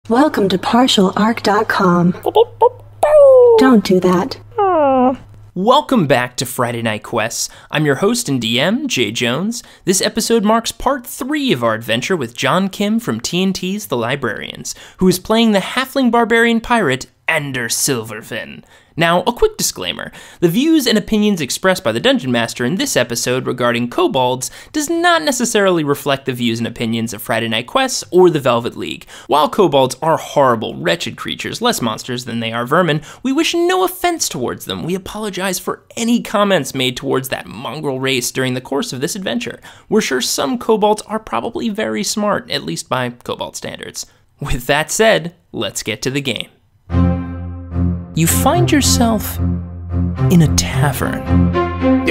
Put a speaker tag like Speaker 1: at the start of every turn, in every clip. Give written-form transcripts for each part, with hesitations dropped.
Speaker 1: Welcome to partialarc.com. Don't do that.
Speaker 2: Welcome back to Friday Night Quests. I'm your host and DM, Jay Jones. This episode marks part 3 of our adventure with John Kim from TNT's The Librarians, who is playing the halfling barbarian pirate Ander Silverfin. Now, a quick disclaimer. The views and opinions expressed by the Dungeon Master in this episode regarding kobolds does not necessarily reflect the views and opinions of Friday Night Quests or the Velvet League. While kobolds are horrible, wretched creatures, less monsters than they are vermin, we wish no offense towards them. We apologize for any comments made towards that mongrel race during the course of this adventure. We're sure some kobolds are probably very smart, at least by kobold standards. With that said, let's get to the game. You find yourself in a tavern.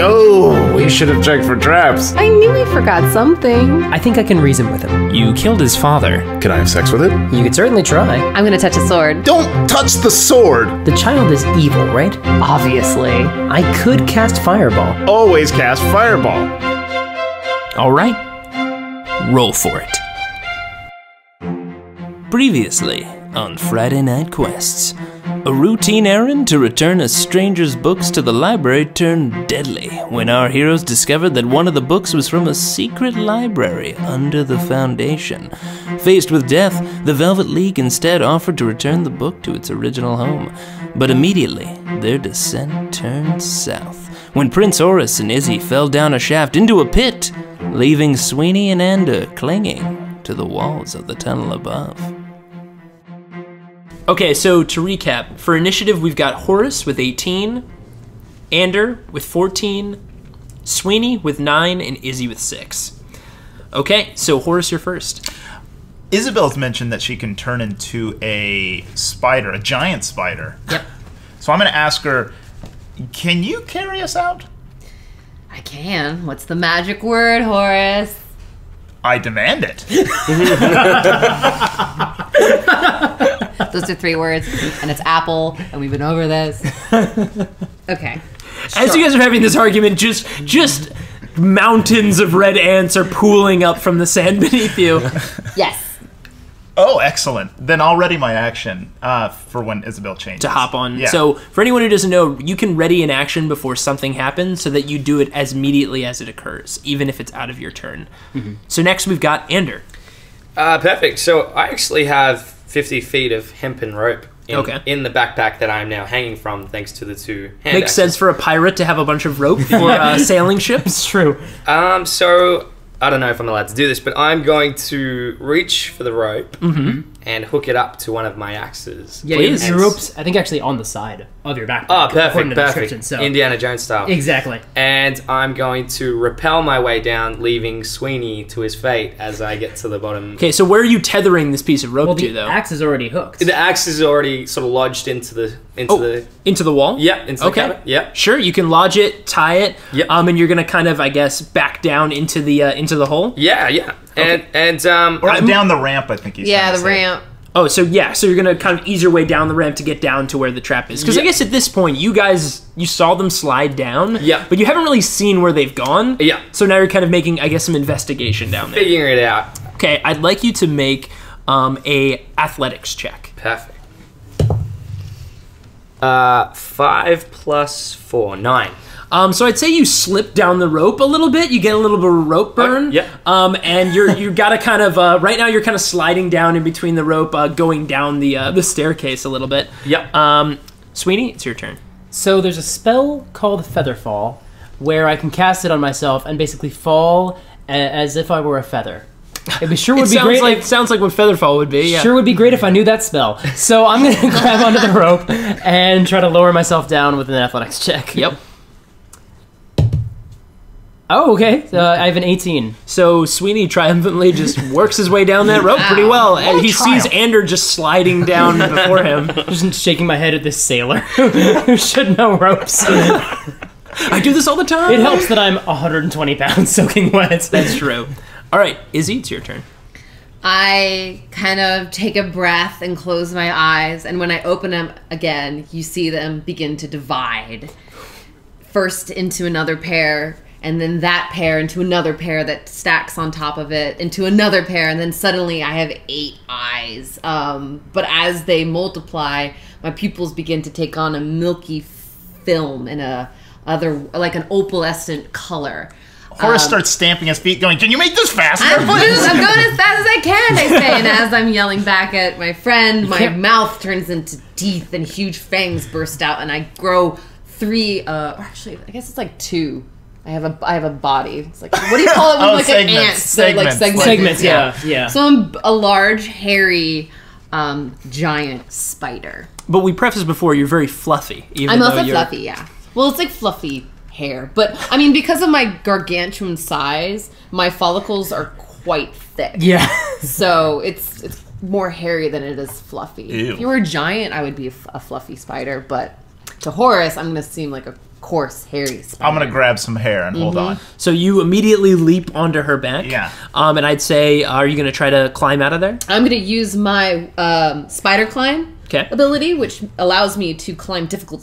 Speaker 3: Oh, we should have checked for traps.
Speaker 4: I knew he forgot something.
Speaker 5: I think I can reason with him.
Speaker 2: You killed his father.
Speaker 3: Can I have sex with it?
Speaker 5: You could certainly try.
Speaker 4: I'm gonna touch a sword.
Speaker 3: Don't touch the sword!
Speaker 5: The child is evil, right?
Speaker 4: Obviously.
Speaker 5: I could cast Fireball.
Speaker 3: Always cast Fireball.
Speaker 2: All right, roll for it. Previously on Friday Night Quests, a routine errand to return a stranger's books to the library turned deadly when our heroes discovered that one of the books was from a secret library under the Foundation. Faced with death, the Velvet League instead offered to return the book to its original home. But immediately, their descent turned south when Prince Horace and Izzy fell down a shaft into a pit, leaving Sweeney and Ander clinging to the walls of the tunnel above. Okay, so to recap, for initiative we've got Horace with 18, Ander with 14, Sweeney with 9, and Izzy with 6. Okay, so Horace, you're first.
Speaker 6: Ysabel's mentioned that she can turn into a spider, a giant spider.
Speaker 4: Yep.
Speaker 6: So I'm going to ask her, can you carry us out?
Speaker 4: I can. What's the magic word, Horace?
Speaker 6: I demand it.
Speaker 4: Those are 3 words, and it's apple, and we've been over this. Okay.
Speaker 2: As you guys are having this argument, just mountains of red ants are pooling up from the sand beneath you.
Speaker 4: Yes.
Speaker 6: Oh, excellent. Then I'll ready my action for when Ysabel changes.
Speaker 2: To hop on.
Speaker 6: Yeah.
Speaker 2: So for anyone who doesn't know, you can ready an action before something happens so that you do it as immediately as it occurs, even if it's out of your turn. Mm-hmm. So next we've got Ander.
Speaker 7: Perfect. So I actually have 50 feet of hempen rope in the backpack that I'm now hanging from, thanks to the 2 hand
Speaker 2: Makes
Speaker 7: axes.
Speaker 2: sense for a pirate to have a bunch of rope for sailing ships.
Speaker 5: It's true.
Speaker 7: So I don't know if I'm allowed to do this, but I'm going to reach for the rope and hook it up to one of my axes.
Speaker 5: Yeah,
Speaker 2: Please.
Speaker 5: your rope's, I think, actually on the side of your backpack.
Speaker 7: Oh,
Speaker 5: according to the
Speaker 7: perfect.
Speaker 5: description, so.
Speaker 7: Indiana Jones style.
Speaker 5: Exactly.
Speaker 7: And I'm going to rappel my way down, leaving Sweeney to his fate as I get to the bottom.
Speaker 2: Okay, so where are you tethering this piece of rope
Speaker 5: Well,
Speaker 2: to,
Speaker 5: the
Speaker 2: though?
Speaker 5: axe is already hooked.
Speaker 7: The axe is already sort of lodged into the
Speaker 2: Into the wall?
Speaker 7: Yeah, into the cabin. Yeah.
Speaker 2: Sure, you can lodge it, tie it,
Speaker 7: Yep.
Speaker 2: and you're gonna kind of, I guess, back down into the hole.
Speaker 7: Yeah.
Speaker 2: Okay.
Speaker 6: Or down the ramp, I think he's
Speaker 4: Yeah,
Speaker 6: trying
Speaker 4: the
Speaker 6: to say.
Speaker 4: ramp.
Speaker 2: Oh, so you're gonna kind of ease your way down the ramp to get down to where the trap is. Because I guess at this point, you saw them slide down.
Speaker 7: Yeah.
Speaker 2: But you haven't really seen where they've gone.
Speaker 7: Yeah.
Speaker 2: So now you're kind of making, I guess, some investigation down there.
Speaker 7: Figuring it out.
Speaker 2: Okay, I'd like you to make a athletics check.
Speaker 7: Perfect. 5 plus 4, 9.
Speaker 2: So I'd say you slip down the rope a little bit. You get a little bit of rope burn.
Speaker 7: Okay,
Speaker 2: And you gotta kind of right now you're kind of sliding down in between the rope, going down the staircase a little bit.
Speaker 7: Yep.
Speaker 2: Sweeney, it's your turn.
Speaker 5: So there's a spell called Featherfall where I can cast it on myself and basically fall as if I were a feather. It would be great.
Speaker 2: Sounds like what Featherfall would be. Yeah.
Speaker 5: Sure would be great if I knew that spell. So I'm going to grab onto the rope and try to lower myself down with an athletics check.
Speaker 2: Yep.
Speaker 5: Oh, okay. I have an 18.
Speaker 2: So Sweeney triumphantly just works his way down that rope pretty well. And he sees Ander just sliding down before him.
Speaker 5: Just shaking my head at this sailor who should know ropes.
Speaker 2: I do this all the time.
Speaker 5: It helps that I'm 120 pounds soaking wet.
Speaker 2: That's true. All right, Izzy, it's your turn.
Speaker 4: I kind of take a breath and close my eyes, and when I open them again, you see them begin to divide. First into another pair, and then that pair into another pair that stacks on top of it into another pair, and then suddenly I have 8 eyes. But as they multiply, my pupils begin to take on a milky film and like an opalescent color.
Speaker 6: Horace starts stamping his feet, going, "Can you make this faster,
Speaker 4: I'm going
Speaker 6: please?"
Speaker 4: as fast as I can, they say. And as I'm yelling back at my friend, my mouth turns into teeth and huge fangs burst out, and I grow 3. Actually, I guess it's like 2. I have a body. It's like, what do you call it when like an ant?
Speaker 5: Segments. Yeah.
Speaker 4: So I'm a large, hairy, giant spider.
Speaker 2: But we prefaced before, you're very fluffy.
Speaker 4: I'm also fluffy, yeah. Well, it's like fluffy hair, but I mean, because of my gargantuan size, my follicles are quite thick.
Speaker 5: Yeah.
Speaker 4: So it's more hairy than it is fluffy.
Speaker 6: Ew.
Speaker 4: If you were a giant, I would be a fluffy spider, but to Horace, I'm going to seem like a coarse, hairy spider.
Speaker 6: I'm going to grab some hair and hold on.
Speaker 2: So you immediately leap onto her back.
Speaker 6: Yeah.
Speaker 2: And I'd say, are you going to try to climb out of there?
Speaker 4: I'm going to use my spider climb ability, which allows me to climb difficult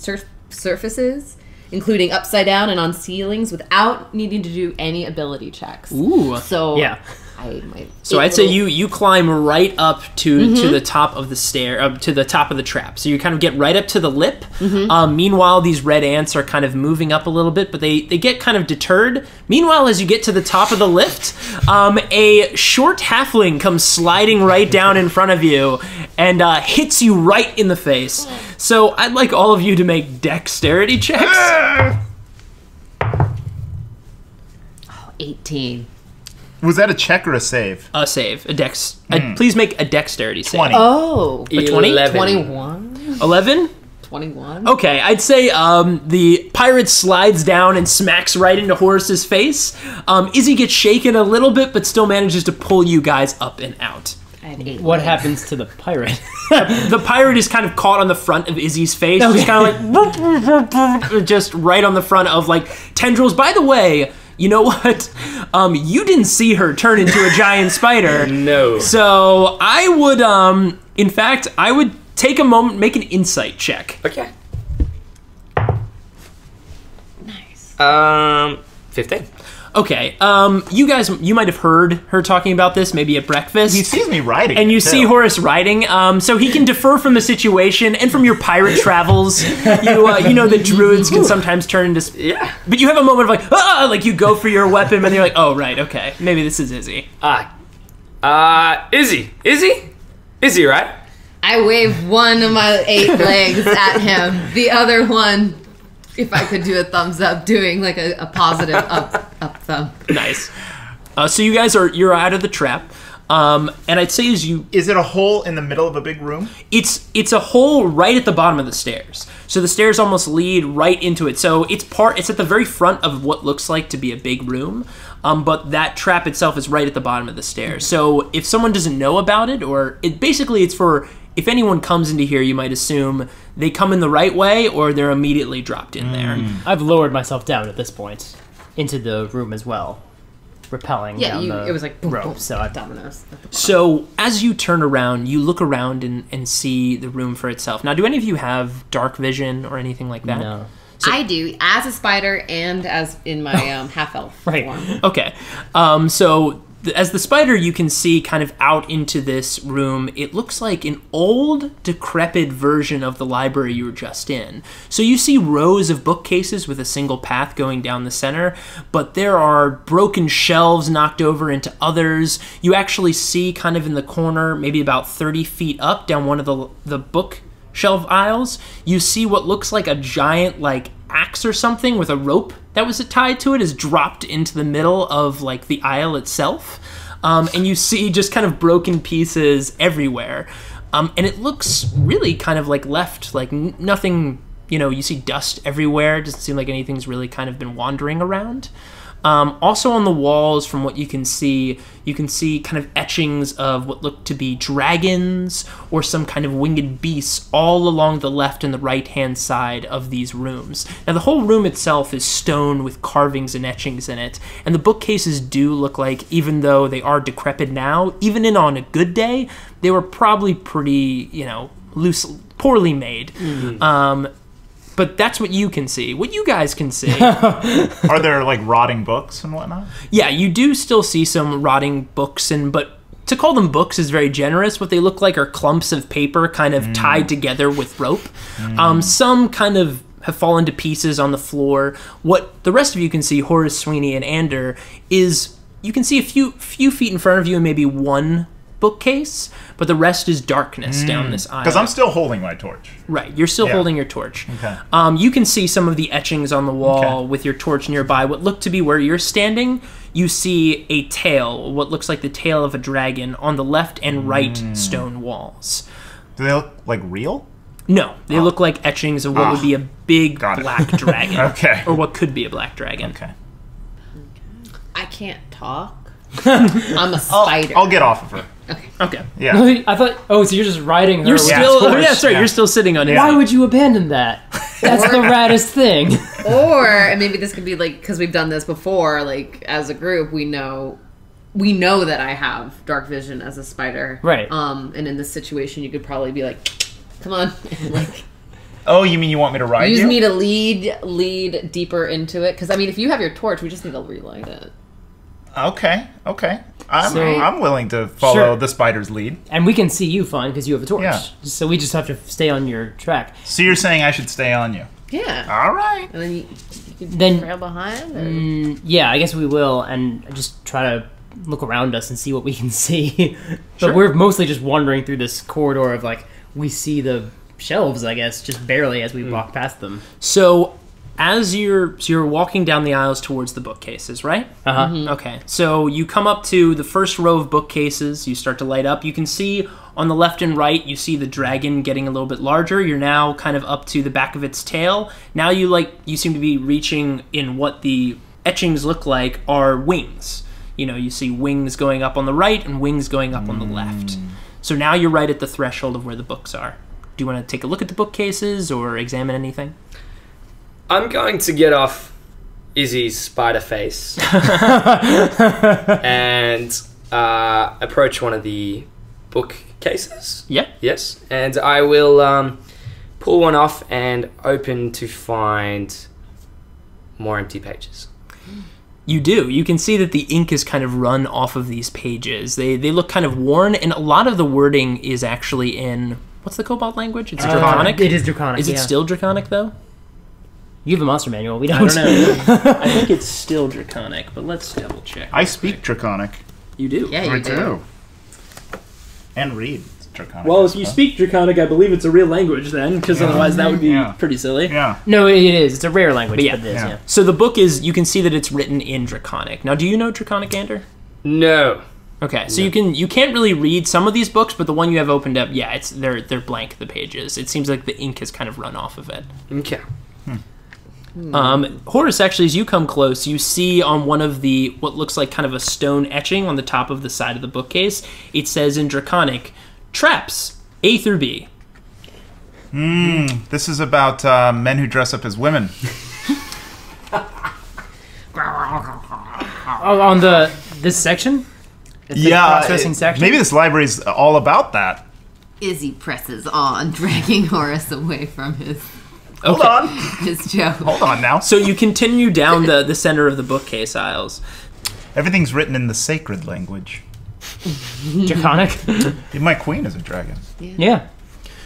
Speaker 4: surfaces, including upside down and on ceilings, without needing to do any ability checks.
Speaker 2: Ooh.
Speaker 4: So
Speaker 5: Yeah.
Speaker 2: I'd say you climb right up to the top of the stair, to the top of the trap. So you kind of get right up to the lip. Meanwhile, these red ants are kind of moving up a little bit, but they get kind of deterred. Meanwhile, as you get to the top of the lift, a short halfling comes sliding right down in front of you and hits you right in the face. So I'd like all of you to make dexterity checks.
Speaker 4: 18.
Speaker 6: Was that a check or a save?
Speaker 2: A save, a dex. Please make a dexterity save.
Speaker 6: 20.
Speaker 4: Oh.
Speaker 2: A 20?
Speaker 4: 21?
Speaker 2: 11?
Speaker 4: 21?
Speaker 2: Okay, I'd say the pirate slides down and smacks right into Horace's face. Izzy gets shaken a little bit, but still manages to pull you guys up and out.
Speaker 4: I had 8.
Speaker 5: What happens to the pirate?
Speaker 2: The pirate is kind of caught on the front of Izzy's face, just kind of like, just right on the front of like tendrils. By the way, you know what? You didn't see her turn into a giant spider.
Speaker 7: No.
Speaker 2: So I would, in fact, I would take a moment, make an insight check.
Speaker 7: Okay.
Speaker 4: Nice.
Speaker 7: 15.
Speaker 2: Okay, you guys, you might have heard her talking about this, maybe at breakfast.
Speaker 6: He sees me riding.
Speaker 2: And you
Speaker 6: too.
Speaker 2: see Horace riding, so he can defer from the situation and from your pirate travels. You know that druids can sometimes turn into...
Speaker 7: Yeah.
Speaker 2: But you have a moment of like you go for your weapon, and you're like, oh, right, okay, maybe this is Izzy.
Speaker 7: Izzy. Izzy, right?
Speaker 4: I wave one of my 8 legs at him. The other one, if I could do a thumbs up, doing like a positive up thumb.
Speaker 2: Nice. So you guys you're out of the trap. And I'd say
Speaker 6: Is it a hole in the middle of a big room?
Speaker 2: It's a hole right at the bottom of the stairs. So the stairs almost lead right into it. So it's at the very front of what looks like to be a big room. But that trap itself is right at the bottom of the stairs. So if someone doesn't know about it, it's for, if anyone comes into here, you might assume they come in the right way or they're immediately dropped in there.
Speaker 5: I've lowered myself down at this point into the room as well, rappelling down the
Speaker 4: it was like boom,
Speaker 5: rope.
Speaker 4: boom,
Speaker 5: So
Speaker 4: dominoes.
Speaker 2: So as you turn around, you look around and see the room for itself. Now, do any of you have dark vision or anything like that?
Speaker 5: No.
Speaker 4: I do, as a spider and as in my half-elf form.
Speaker 2: Okay. So as the spider, you can see kind of out into this room. It looks like an old, decrepit version of the library you were just in. So you see rows of bookcases with a single path going down the center, but there are broken shelves knocked over into others. You actually see kind of in the corner, maybe about 30 feet up, down one of the bookshelf aisles, you see what looks like a giant, like, axe or something with a rope that was tied to it is dropped into the middle of like the aisle itself, and you see just kind of broken pieces everywhere, and it looks really kind of like left, like nothing, you see dust everywhere. It doesn't seem like anything's really kind of been wandering around. Also on the walls, from what you can see kind of etchings of what look to be dragons or some kind of winged beasts all along the left and the right-hand side of these rooms. Now, the whole room itself is stone with carvings and etchings in it, and the bookcases do look like, even though they are decrepit now, even on a good day, they were probably pretty, loose, poorly made. Mm-hmm. but that's what you can see. What you guys can see.
Speaker 6: Are there like rotting books and whatnot?
Speaker 2: Yeah, you do still see some rotting books, but to call them books is very generous. What they look like are clumps of paper kind of tied together with rope. Some kind of have fallen to pieces on the floor. What the rest of you can see, Horace, Sweeney, and Ander, is you can see a few feet in front of you and maybe one bookcase, but the rest is darkness down this aisle.
Speaker 6: Because I'm still holding my torch.
Speaker 2: Right, you're still holding your torch.
Speaker 6: Okay.
Speaker 2: You can see some of the etchings on the wall with your torch nearby. What look to be where you're standing, you see a tail, what looks like the tail of a dragon, on the left and right stone walls.
Speaker 6: Do they look like real?
Speaker 2: No, they look like etchings of what would be a big black dragon.
Speaker 6: Okay.
Speaker 2: Or what could be a black dragon.
Speaker 6: Okay.
Speaker 4: I can't talk. I'm a spider.
Speaker 6: I'll get off of her.
Speaker 2: Okay.
Speaker 6: Yeah.
Speaker 5: I thought. Oh, so you're just riding her.
Speaker 2: You're
Speaker 5: with
Speaker 2: still.
Speaker 5: a torch.
Speaker 2: Yeah, sorry. You're still sitting on it.
Speaker 5: Why would you abandon that? That's the raddest thing.
Speaker 4: Or, and maybe this could be like, because we've done this before, like as a group, we know that I have dark vision as a spider.
Speaker 5: Right.
Speaker 4: And in this situation, you could probably be like, come on. Like,
Speaker 6: Oh, you mean you want me to ride
Speaker 4: use
Speaker 6: you?
Speaker 4: me to lead deeper into it. Because, I mean, if you have your torch, we just need to relight it.
Speaker 6: Okay. I'm willing to follow
Speaker 5: Sure.
Speaker 6: the spider's lead.
Speaker 5: And we can see you fine because you have a torch.
Speaker 6: Yeah.
Speaker 5: So we just have to stay on your track.
Speaker 6: So you're saying I should stay on you?
Speaker 4: Yeah.
Speaker 6: All right.
Speaker 4: And then you can
Speaker 5: Then-
Speaker 4: trail behind? Or?
Speaker 5: Yeah, I guess we will, and just try to look around us and see what we can see. But we're mostly just wandering through this corridor of like we see the shelves, I guess, just barely as we walk past them.
Speaker 2: So, as you're walking down the aisles towards the bookcases, right? Okay. So you come up to the first row of bookcases. You start to light up. You can see on the left and right. You see the dragon getting a little bit larger. You're now kind of up to the back of its tail. Now you seem to be reaching in what the etchings look like are wings. You know, you see wings going up on the right and wings going up on the left. So now you're right at the threshold of where the books are. Do you want to take a look at the bookcases or examine anything?
Speaker 7: I'm going to get off Izzy's spider face and approach one of the bookcases.
Speaker 2: Yeah.
Speaker 7: Yes. And I will pull one off and open to find more empty pages.
Speaker 2: You do. You can see that the ink is kind of run off of these pages. They look kind of worn, and a lot of the wording is actually in... What's the Cobalt language? It's Draconic?
Speaker 5: It is Draconic,
Speaker 2: Is it still Draconic, though?
Speaker 5: You have a monster manual. We don't.
Speaker 2: I don't know. I think it's still Draconic, but let's double check.
Speaker 6: I speak Draconic.
Speaker 2: You do?
Speaker 4: Yeah, you do.
Speaker 6: And read Draconic.
Speaker 2: Well, if you speak Draconic, I believe it's a real language then, because otherwise that would be pretty silly.
Speaker 6: Yeah.
Speaker 5: No, it is. It's a rare language,
Speaker 2: But yeah.
Speaker 5: but it is, yeah.
Speaker 2: So the book is, you can see that it's written in Draconic. Now, do you know Draconic, Ander?
Speaker 7: No.
Speaker 2: Okay, so you can't really read some of these books, but the one you have opened up, yeah, they're blank, the pages. It seems like the ink has kind of run off of it.
Speaker 7: Okay.
Speaker 2: Horace, actually, as you come close, you see on one of the, what looks like kind of a stone etching on the top of the side of the bookcase, it says in Draconic, traps, A through B.
Speaker 6: This is about men who dress up as women.
Speaker 5: On this section? It's the cross-dressing section?
Speaker 6: Maybe this library's all about that.
Speaker 4: Izzy presses on, dragging Horace away from
Speaker 6: Hold on.
Speaker 4: his joke.
Speaker 6: Hold on now.
Speaker 2: So you continue down the center of the bookcase aisles.
Speaker 6: Everything's written in the sacred language.
Speaker 5: Draconic?
Speaker 6: My queen is a dragon.
Speaker 5: Yeah.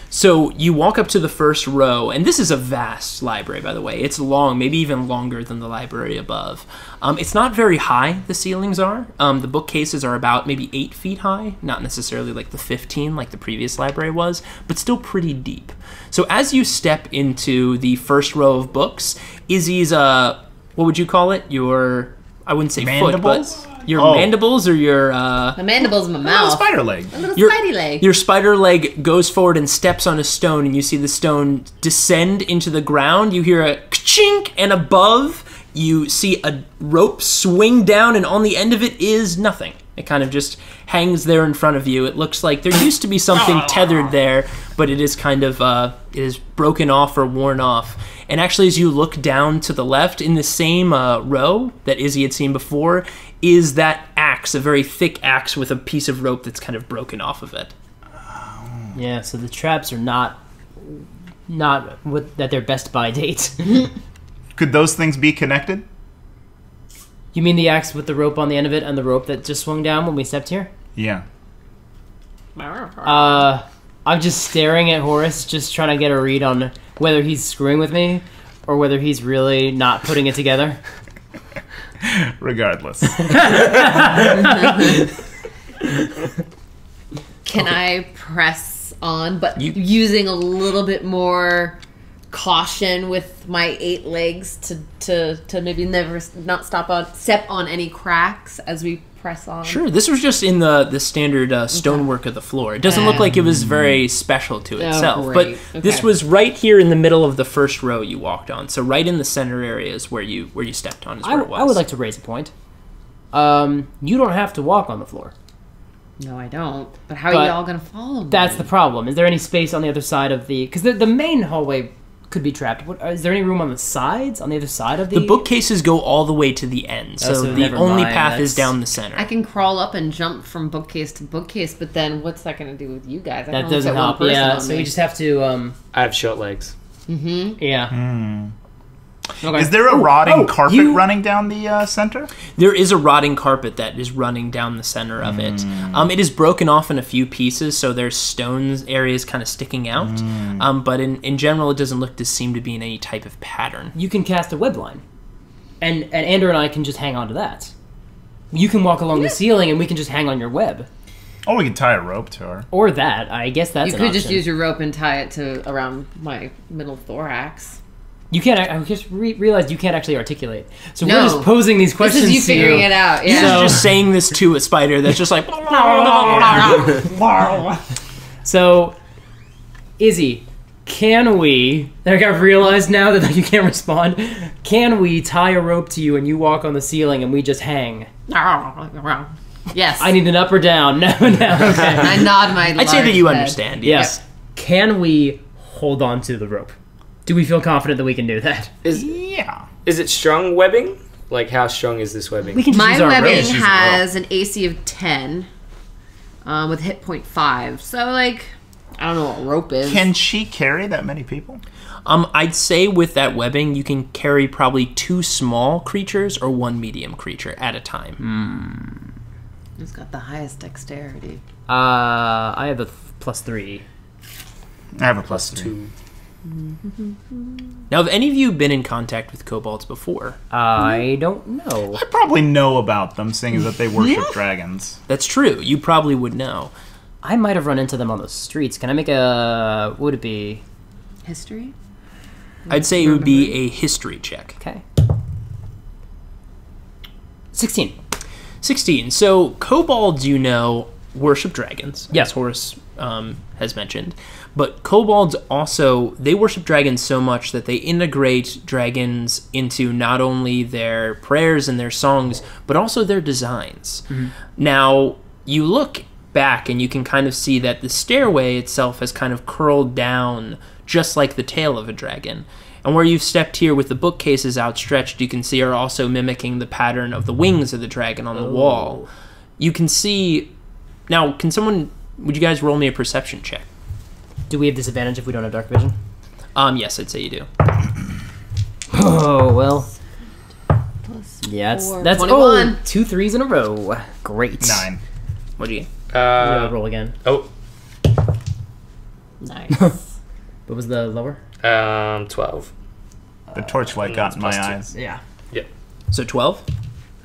Speaker 2: So you walk up to the first row, and this is a vast library, by the way. It's long, maybe even longer than the library above. It's not very high, the ceilings are. The bookcases are about maybe 8 feet high, not necessarily like the 15 like the previous library was, but still pretty deep. So as you step into the first row of books, Izzy's, what would you call it? Your, I wouldn't say
Speaker 6: Mandibles?
Speaker 2: foot, but your mandibles or your...
Speaker 4: My mandible's in my
Speaker 6: Oh,
Speaker 4: mouth.
Speaker 6: spider leg.
Speaker 4: A little
Speaker 2: Your,
Speaker 4: spidey leg.
Speaker 2: your spider leg goes forward and steps on a stone, and you see the stone descend into the ground. You hear a chink, and above you see a rope swing down, and on the end of it is nothing. It kind of just hangs there in front of you. It looks like there used to be something tethered there, but it is kind of it is broken off or worn off. And actually, as you look down to the left, in the same row that Izzy had seen before, is that axe, a very thick axe with a piece of rope that's kind of broken off of it.
Speaker 5: Yeah, so the traps are not not at their best by date.
Speaker 6: Could those things be connected?
Speaker 5: You mean the axe with the rope on the end of it and the rope that just swung down when we stepped here?
Speaker 6: Yeah.
Speaker 5: I'm just staring at Horace, just trying to get a read on whether he's screwing with me or whether he's really not putting it together.
Speaker 6: Regardless.
Speaker 4: Can I press on, but using a little bit more caution with my 8 legs to maybe not step on any cracks as we press on?
Speaker 2: Sure, this was just in the standard stonework of the floor. It doesn't look like it was very special to itself,
Speaker 4: great.
Speaker 2: but this was right here in the middle of the first row you walked on. So right in the center areas where you stepped on is where it was.
Speaker 5: I would like to raise a point. You don't have to walk on the floor.
Speaker 4: No, I don't. But how are you all going to follow me?
Speaker 5: That's the problem. Is there any space on the other side of the... Because the main hallway could be trapped. Is there any room on the sides, on the other side of the...
Speaker 2: The bookcases go all the way to the end, so the only path is down the center.
Speaker 4: I can crawl up and jump from bookcase to bookcase, but then what's that going to do with you guys?
Speaker 5: That doesn't help. Yeah, so we just have to...
Speaker 7: I have short legs.
Speaker 5: Yeah. Okay.
Speaker 6: Is there a rotting carpet running down the center?
Speaker 2: There is a rotting carpet that is running down the center of it. It is broken off in a few pieces, so there's stones areas kind of sticking out. But in general, it doesn't look to seem to be in any type of pattern.
Speaker 5: You can cast a web line, and Ander and I can just hang on to that. You can walk along the ceiling, and we can just hang on your web.
Speaker 6: Or we can tie a rope to her.
Speaker 5: Or that. I guess that's
Speaker 4: You
Speaker 5: an
Speaker 4: could
Speaker 5: option.
Speaker 4: just use your rope and tie it to around my middle thorax.
Speaker 5: You can't. I just realized you can't actually articulate. So
Speaker 4: No.
Speaker 5: we're just posing these questions.
Speaker 4: This is you figuring it out.
Speaker 2: He's
Speaker 4: Yeah.
Speaker 2: just saying this to a spider that's just like...
Speaker 5: So, Izzy, can we... I've realized now that you can't respond. Can we tie a rope to you and you walk on the ceiling and we just hang?
Speaker 4: Yes.
Speaker 5: I need an up or down. No. Okay.
Speaker 4: I nod my
Speaker 2: I'd say that you
Speaker 4: large head.
Speaker 2: understand,
Speaker 5: Yes.
Speaker 2: yes.
Speaker 5: Can we hold on to the rope? Do we feel confident that we can do that?
Speaker 6: Yeah.
Speaker 7: Is it strong webbing? Like, how strong is this webbing?
Speaker 5: We can just
Speaker 4: My
Speaker 5: use our
Speaker 4: webbing
Speaker 5: rope.
Speaker 4: has an AC of 10 with hit point 5. So, like, I don't know what rope is.
Speaker 6: Can she carry that many people?
Speaker 2: I'd say with that webbing, you can carry probably 2 small creatures or 1 medium creature at a time.
Speaker 4: Who's got the highest dexterity?
Speaker 5: I have a +3.
Speaker 6: I have a +2.
Speaker 2: Now, have any of you been in contact with kobolds before?
Speaker 5: I don't know.
Speaker 6: I probably know about them, seeing as that they worship dragons.
Speaker 2: That's true. You probably would know.
Speaker 5: I might have run into them on the streets. Can I make a... What would it be?
Speaker 4: History?
Speaker 2: I'd say it would be a history check.
Speaker 5: Okay. 16.
Speaker 2: 16. So, kobolds, you know, worship dragons,
Speaker 5: Yeah.
Speaker 2: as Horace has mentioned. But kobolds also, they worship dragons so much that they integrate dragons into not only their prayers and their songs, but also their designs. Now, you look back and you can kind of see that the stairway itself has kind of curled down just like the tail of a dragon. And where you've stepped here with the bookcases outstretched, you can see are also mimicking the pattern of the wings of the dragon on the wall. You can see... Now, would you guys roll me a perception check?
Speaker 5: Do we have disadvantage if we don't have dark vision?
Speaker 2: Yes, I'd say you do.
Speaker 5: Oh, well. Yeah, that's
Speaker 4: 21.
Speaker 5: 2 3s in a row. Great.
Speaker 6: 9.
Speaker 2: What'd you get?
Speaker 5: Roll again.
Speaker 7: Oh,
Speaker 4: Nice.
Speaker 5: What was the lower?
Speaker 7: 12.
Speaker 6: The torchlight got in my
Speaker 7: +2.
Speaker 6: eyes.
Speaker 5: Yeah.
Speaker 7: Yep.
Speaker 2: So 12?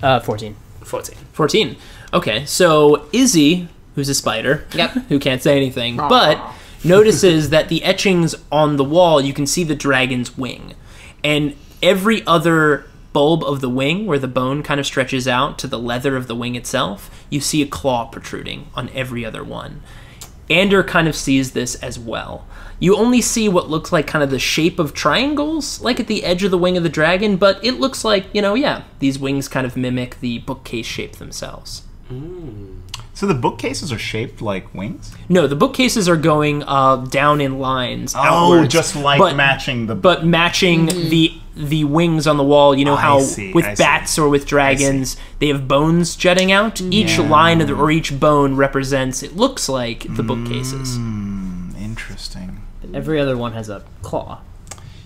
Speaker 5: 14.
Speaker 7: 14.
Speaker 2: 14. Okay, so Izzy, who's a spider, who can't say anything, but notices that the etchings on the wall, you can see the dragon's wing. And every other bulb of the wing, where the bone kind of stretches out to the leather of the wing itself, you see a claw protruding on every other one. Ander kind of sees this as well. You only see what looks like kind of the shape of triangles, like at the edge of the wing of the dragon, but it looks like, these wings kind of mimic the bookcase shape themselves.
Speaker 6: So the bookcases are shaped like wings?
Speaker 2: No, the bookcases are going down in lines
Speaker 6: Oh,
Speaker 2: outwards,
Speaker 6: just like
Speaker 2: but
Speaker 6: matching the...
Speaker 2: But matching the wings on the wall, you know how
Speaker 6: see,
Speaker 2: with
Speaker 6: I see.
Speaker 2: bats or with dragons, they have bones jutting out? Each line or each bone represents, it looks like the bookcases.
Speaker 6: Interesting. Interesting.
Speaker 5: Every other one has a claw.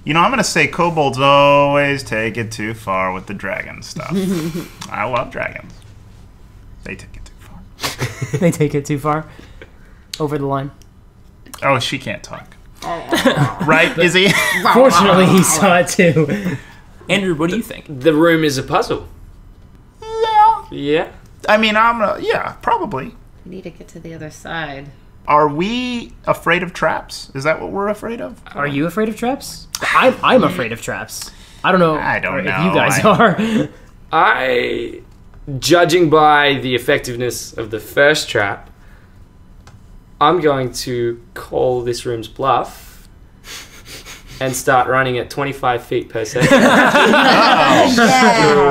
Speaker 6: You know, I'm going to say kobolds always take it too far with the dragon stuff. I love dragons. They take it too far.
Speaker 5: They take it too far. Over the line.
Speaker 6: Oh, she can't talk. Right, Izzy?
Speaker 5: Fortunately, he saw it too.
Speaker 2: Andrew, what do you think?
Speaker 7: The room is a puzzle.
Speaker 6: Yeah.
Speaker 7: Yeah.
Speaker 6: I mean, yeah, probably.
Speaker 4: We need to get to the other side.
Speaker 6: Are we afraid of traps? Is that what we're afraid of?
Speaker 5: Are you afraid of traps? I'm afraid of traps. I don't know.
Speaker 6: I don't
Speaker 5: if
Speaker 6: know.
Speaker 5: you guys are.
Speaker 7: Judging by the effectiveness of the first trap, I'm going to call this room's bluff and start running at 25 feet per second.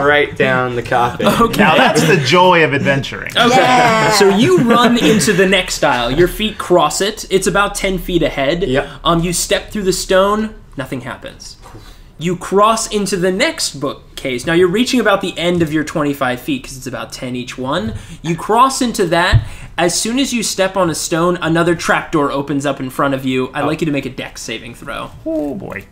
Speaker 7: Right down the carpet.
Speaker 2: Okay.
Speaker 6: Now that's the joy of adventuring.
Speaker 2: Okay.
Speaker 1: Yeah.
Speaker 2: So you run into the next aisle. Your feet cross it. It's about 10 feet ahead.
Speaker 7: Yep.
Speaker 2: You step through the stone. Nothing happens. You cross into the next bookcase. Now you're reaching about the end of your 25 feet because it's about 10 each one. You cross into that. As soon as you step on a stone, another trapdoor opens up in front of you. I'd like you to make a dex saving throw.
Speaker 6: Oh, boy.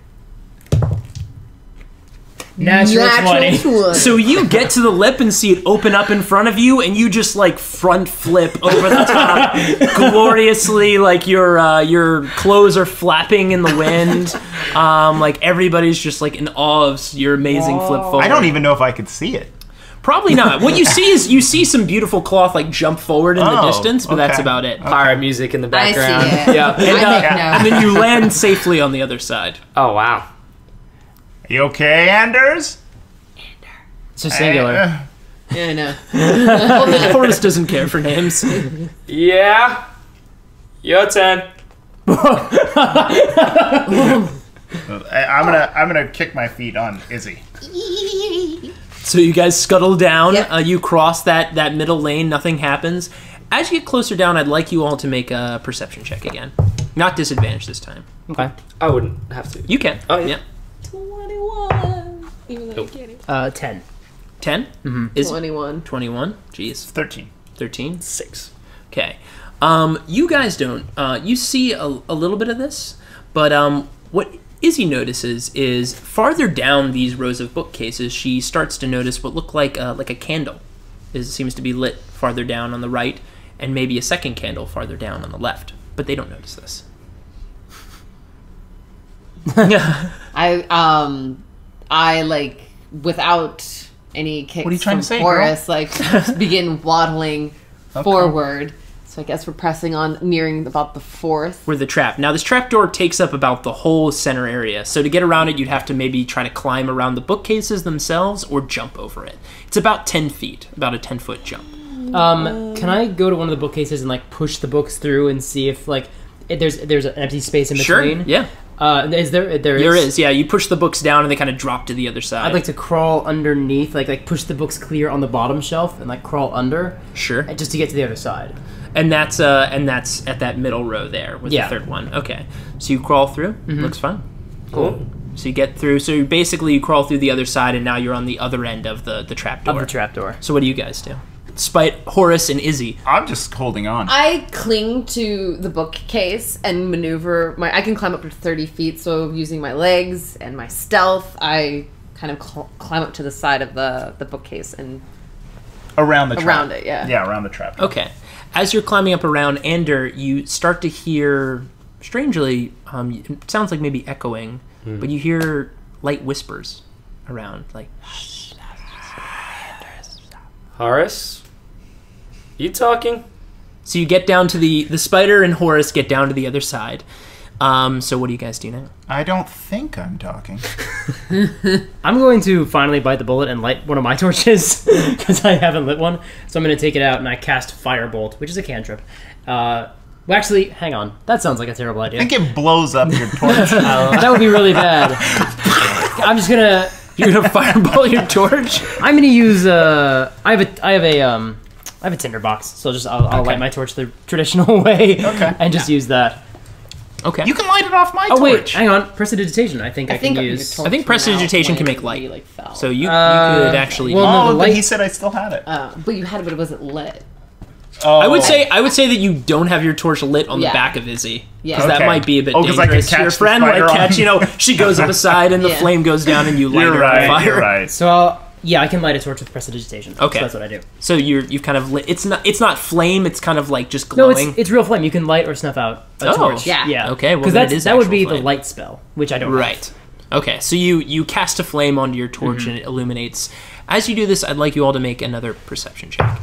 Speaker 5: Natural 20.
Speaker 2: So you get to the lip and see it open up in front of you, and you just like front flip over the top gloriously. Like your clothes are flapping in the wind. Like everybody's just like in awe of your amazing flip forward.
Speaker 6: I don't even know if I could see it.
Speaker 2: Probably not. What you see is you see some beautiful cloth like jump forward in the distance, but that's
Speaker 6: okay.
Speaker 2: about it.
Speaker 7: Pirate music in the
Speaker 4: I
Speaker 7: background.
Speaker 4: see it.
Speaker 7: Yeah.
Speaker 2: And then you land safely on the other side.
Speaker 7: Oh, wow.
Speaker 6: You okay, Anders?
Speaker 5: It's just singular.
Speaker 4: Yeah, I know.
Speaker 2: Horace doesn't care for names.
Speaker 7: Yeah. Your turn.
Speaker 6: I'm gonna kick my feet on Izzy.
Speaker 2: So you guys scuttle down.
Speaker 4: Yep.
Speaker 2: You cross that middle lane. Nothing happens. As you get closer down, I'd like you all to make a perception check again. Not disadvantage this time.
Speaker 5: Okay.
Speaker 7: I wouldn't have to.
Speaker 2: You can.
Speaker 7: Oh, yeah.
Speaker 4: 21. Even though I can't.
Speaker 5: 10.
Speaker 2: 10? Mm-hmm. Is
Speaker 4: 21.
Speaker 2: 21? Jeez.
Speaker 6: 13.
Speaker 2: 13?
Speaker 7: 6.
Speaker 2: Okay. You guys don't. You see a little bit of this, but what Izzy notices is farther down these rows of bookcases, she starts to notice what look like a candle. It seems to be lit farther down on the right, and maybe a second candle farther down on the left. But they don't notice this.
Speaker 4: I like without any kicks
Speaker 6: What are you trying
Speaker 4: from
Speaker 6: to say,
Speaker 4: Horace, like begin waddling forward. So I guess we're pressing on, nearing about the fourth.
Speaker 2: Where the trap. Now this trapdoor takes up about the whole center area. So to get around it, you'd have to maybe try to climb around the bookcases themselves or jump over it. It's about 10 feet, about a 10-foot jump.
Speaker 5: Can I go to one of the bookcases and like push the books through and see if like there's an empty space in between?
Speaker 2: Sure. Yeah.
Speaker 5: Is there? There
Speaker 2: is. Yeah. You push the books down and they kind of drop to the other side.
Speaker 5: I'd like to crawl underneath, like push the books clear on the bottom shelf and like crawl under.
Speaker 2: Sure.
Speaker 5: Just to get to the other side.
Speaker 2: And that's at that middle row there with the third one. Okay. So you crawl through. Looks fun.
Speaker 7: Cool.
Speaker 2: So you get through. So basically you crawl through the other side, and now you're on the other end of the trapdoor.
Speaker 5: Of the trapdoor.
Speaker 2: So what do you guys do? Despite Horace and Izzy.
Speaker 6: I'm just holding on.
Speaker 4: I cling to the bookcase and maneuver. I can climb up to 30 feet, so using my legs and my stealth, I kind of climb up to the side of the bookcase and
Speaker 6: Around the trap.
Speaker 4: around it. Yeah.
Speaker 6: Yeah, around the trap.
Speaker 2: Okay. As you're climbing up around Ander, you start to hear, strangely, it sounds like maybe echoing, but you hear light whispers around, like,
Speaker 7: Horace? You talking?
Speaker 2: So you get down to the spider and Horace get down to the other side. So what do you guys do now?
Speaker 6: I don't think I'm talking.
Speaker 5: I'm going to finally bite the bullet and light one of my torches because I haven't lit one. So I'm going to take it out and I cast Firebolt, which is a cantrip. Well, actually, hang on. That sounds like a terrible idea.
Speaker 6: I think it blows up your torch.
Speaker 5: That would be really bad. I'm just gonna.
Speaker 2: You're gonna fireball your torch?
Speaker 5: I'm gonna use. I have a tinderbox, so I'll light my torch the traditional way.
Speaker 6: Okay.
Speaker 5: And just use that.
Speaker 2: Okay.
Speaker 6: You can light it off my torch.
Speaker 5: Oh wait, hang on. Prestidigitation. I think I can use.
Speaker 2: I think prestidigitation can make light.
Speaker 4: Like fell.
Speaker 2: So you could actually.
Speaker 5: well, no,
Speaker 6: Oh,
Speaker 5: the
Speaker 6: but
Speaker 5: light-
Speaker 6: he said I still had it.
Speaker 4: But you had it, but it wasn't lit.
Speaker 2: I would say that you don't have your torch lit on the back of Izzy.
Speaker 4: Yeah.
Speaker 2: Because that might be a bit dangerous.
Speaker 6: I can catch
Speaker 2: your friend might catch, she goes up a side and the flame goes down and you light her on fire.
Speaker 6: You're right.
Speaker 5: So, I can light a torch with prestidigitation.
Speaker 2: Okay.
Speaker 5: So that's what I do.
Speaker 2: So you've kind of lit. It's not flame, it's kind of like just glowing.
Speaker 5: No, it's real flame. You can light or snuff out a torch.
Speaker 4: Yeah.
Speaker 2: Okay, well
Speaker 5: because that would be
Speaker 2: flame.
Speaker 5: the light spell, which I don't
Speaker 2: Right. Okay, so you cast a flame onto your torch and it illuminates. As you do this, I'd like you all to make another perception check.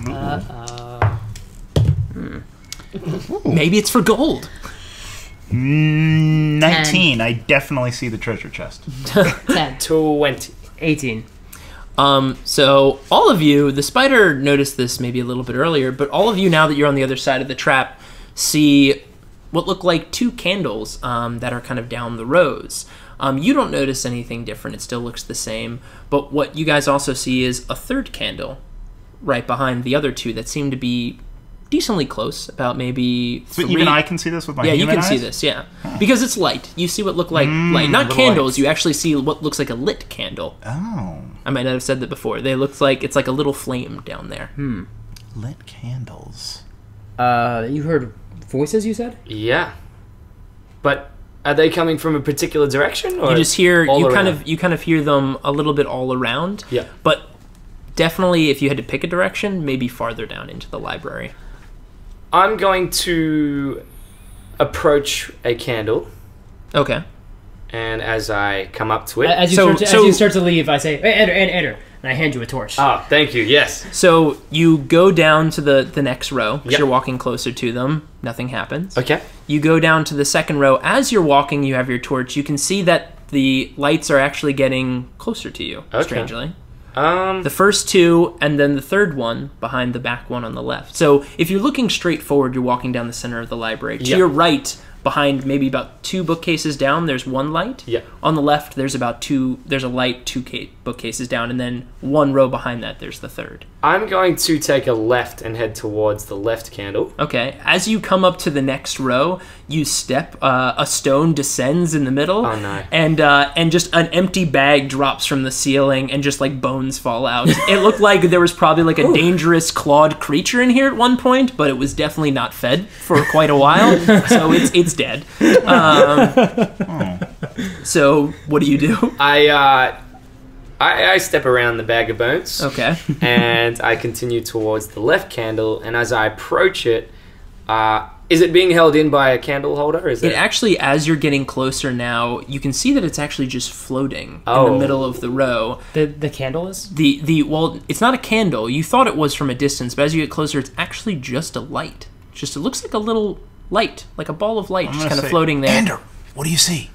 Speaker 2: Maybe it's for gold.
Speaker 6: 19. I definitely see the treasure chest.
Speaker 4: 10.
Speaker 7: 20.
Speaker 5: 18.
Speaker 2: So all of you, the spider noticed this maybe a little bit earlier, but all of you, now that you're on the other side of the trap, see what look like 2 candles that are kind of down the rows. You don't notice anything different. It still looks the same. But what you guys also see is a 3rd candle right behind the other 2 that seem to be decently close, about maybe 3.
Speaker 6: So even I can see this with my human
Speaker 2: you can
Speaker 6: eyes?
Speaker 2: see this, because it's light. You see what look like light. Not candles,
Speaker 6: lights.
Speaker 2: you actually see what looks like a lit candle.
Speaker 6: Oh.
Speaker 2: I might not have said that before. They look like it's like a little flame down there.
Speaker 6: Lit candles.
Speaker 5: You heard voices, you said?
Speaker 7: Yeah. But are they coming from a particular direction? Or
Speaker 2: You just hear
Speaker 7: all
Speaker 2: you
Speaker 7: around?
Speaker 2: kind of hear them a little bit all around.
Speaker 7: Yeah.
Speaker 2: But definitely, if you had to pick a direction, maybe farther down into the library.
Speaker 7: I'm going to approach a candle,
Speaker 2: Okay.
Speaker 7: and as I come up to it...
Speaker 5: As you start to leave, I say, hey, enter. And I hand you a torch.
Speaker 7: Ah, thank you, yes.
Speaker 2: So you go down to the next row, because
Speaker 7: Yep.
Speaker 2: you're walking closer to them. Nothing happens.
Speaker 7: Okay.
Speaker 2: You go down to the second row. As you're walking, you have your torch. You can see that the lights are actually getting closer to you,
Speaker 7: Okay.
Speaker 2: strangely. The first 2, and then the third one behind the back one on the left. So if you're looking straight forward, you're walking down the center of the library. To
Speaker 7: Yep.
Speaker 2: your right, behind maybe about 2 bookcases down, there's 1 light.
Speaker 7: Yep.
Speaker 2: On the left, there's there's a light 2 bookcases down, and then 1 row behind that, there's the third.
Speaker 7: I'm going to take a left and head towards the left candle.
Speaker 2: Okay, as you come up to the next row, you step, a stone descends in the middle.
Speaker 7: Oh, no.
Speaker 2: And just an empty bag drops from the ceiling, and just like bones fall out. It looked like there was probably like a dangerous clawed creature in here at one point, but it was definitely not fed for quite a while, so it's dead. So what do you do?
Speaker 7: I step around the bag of bones.
Speaker 2: Okay.
Speaker 7: And I continue towards the left candle, and as I approach it, is it being held in by a candle holder? Is
Speaker 2: It actually, as you're getting closer now, you can see that it's actually just floating in
Speaker 7: Oh.
Speaker 2: the middle of the row.
Speaker 5: The candle is?
Speaker 2: Well, it's not a candle. You thought it was from a distance, but as you get closer, it's actually just a light. It looks like a little light, like a ball of light, just kind of floating there.
Speaker 6: Ander, what do you see?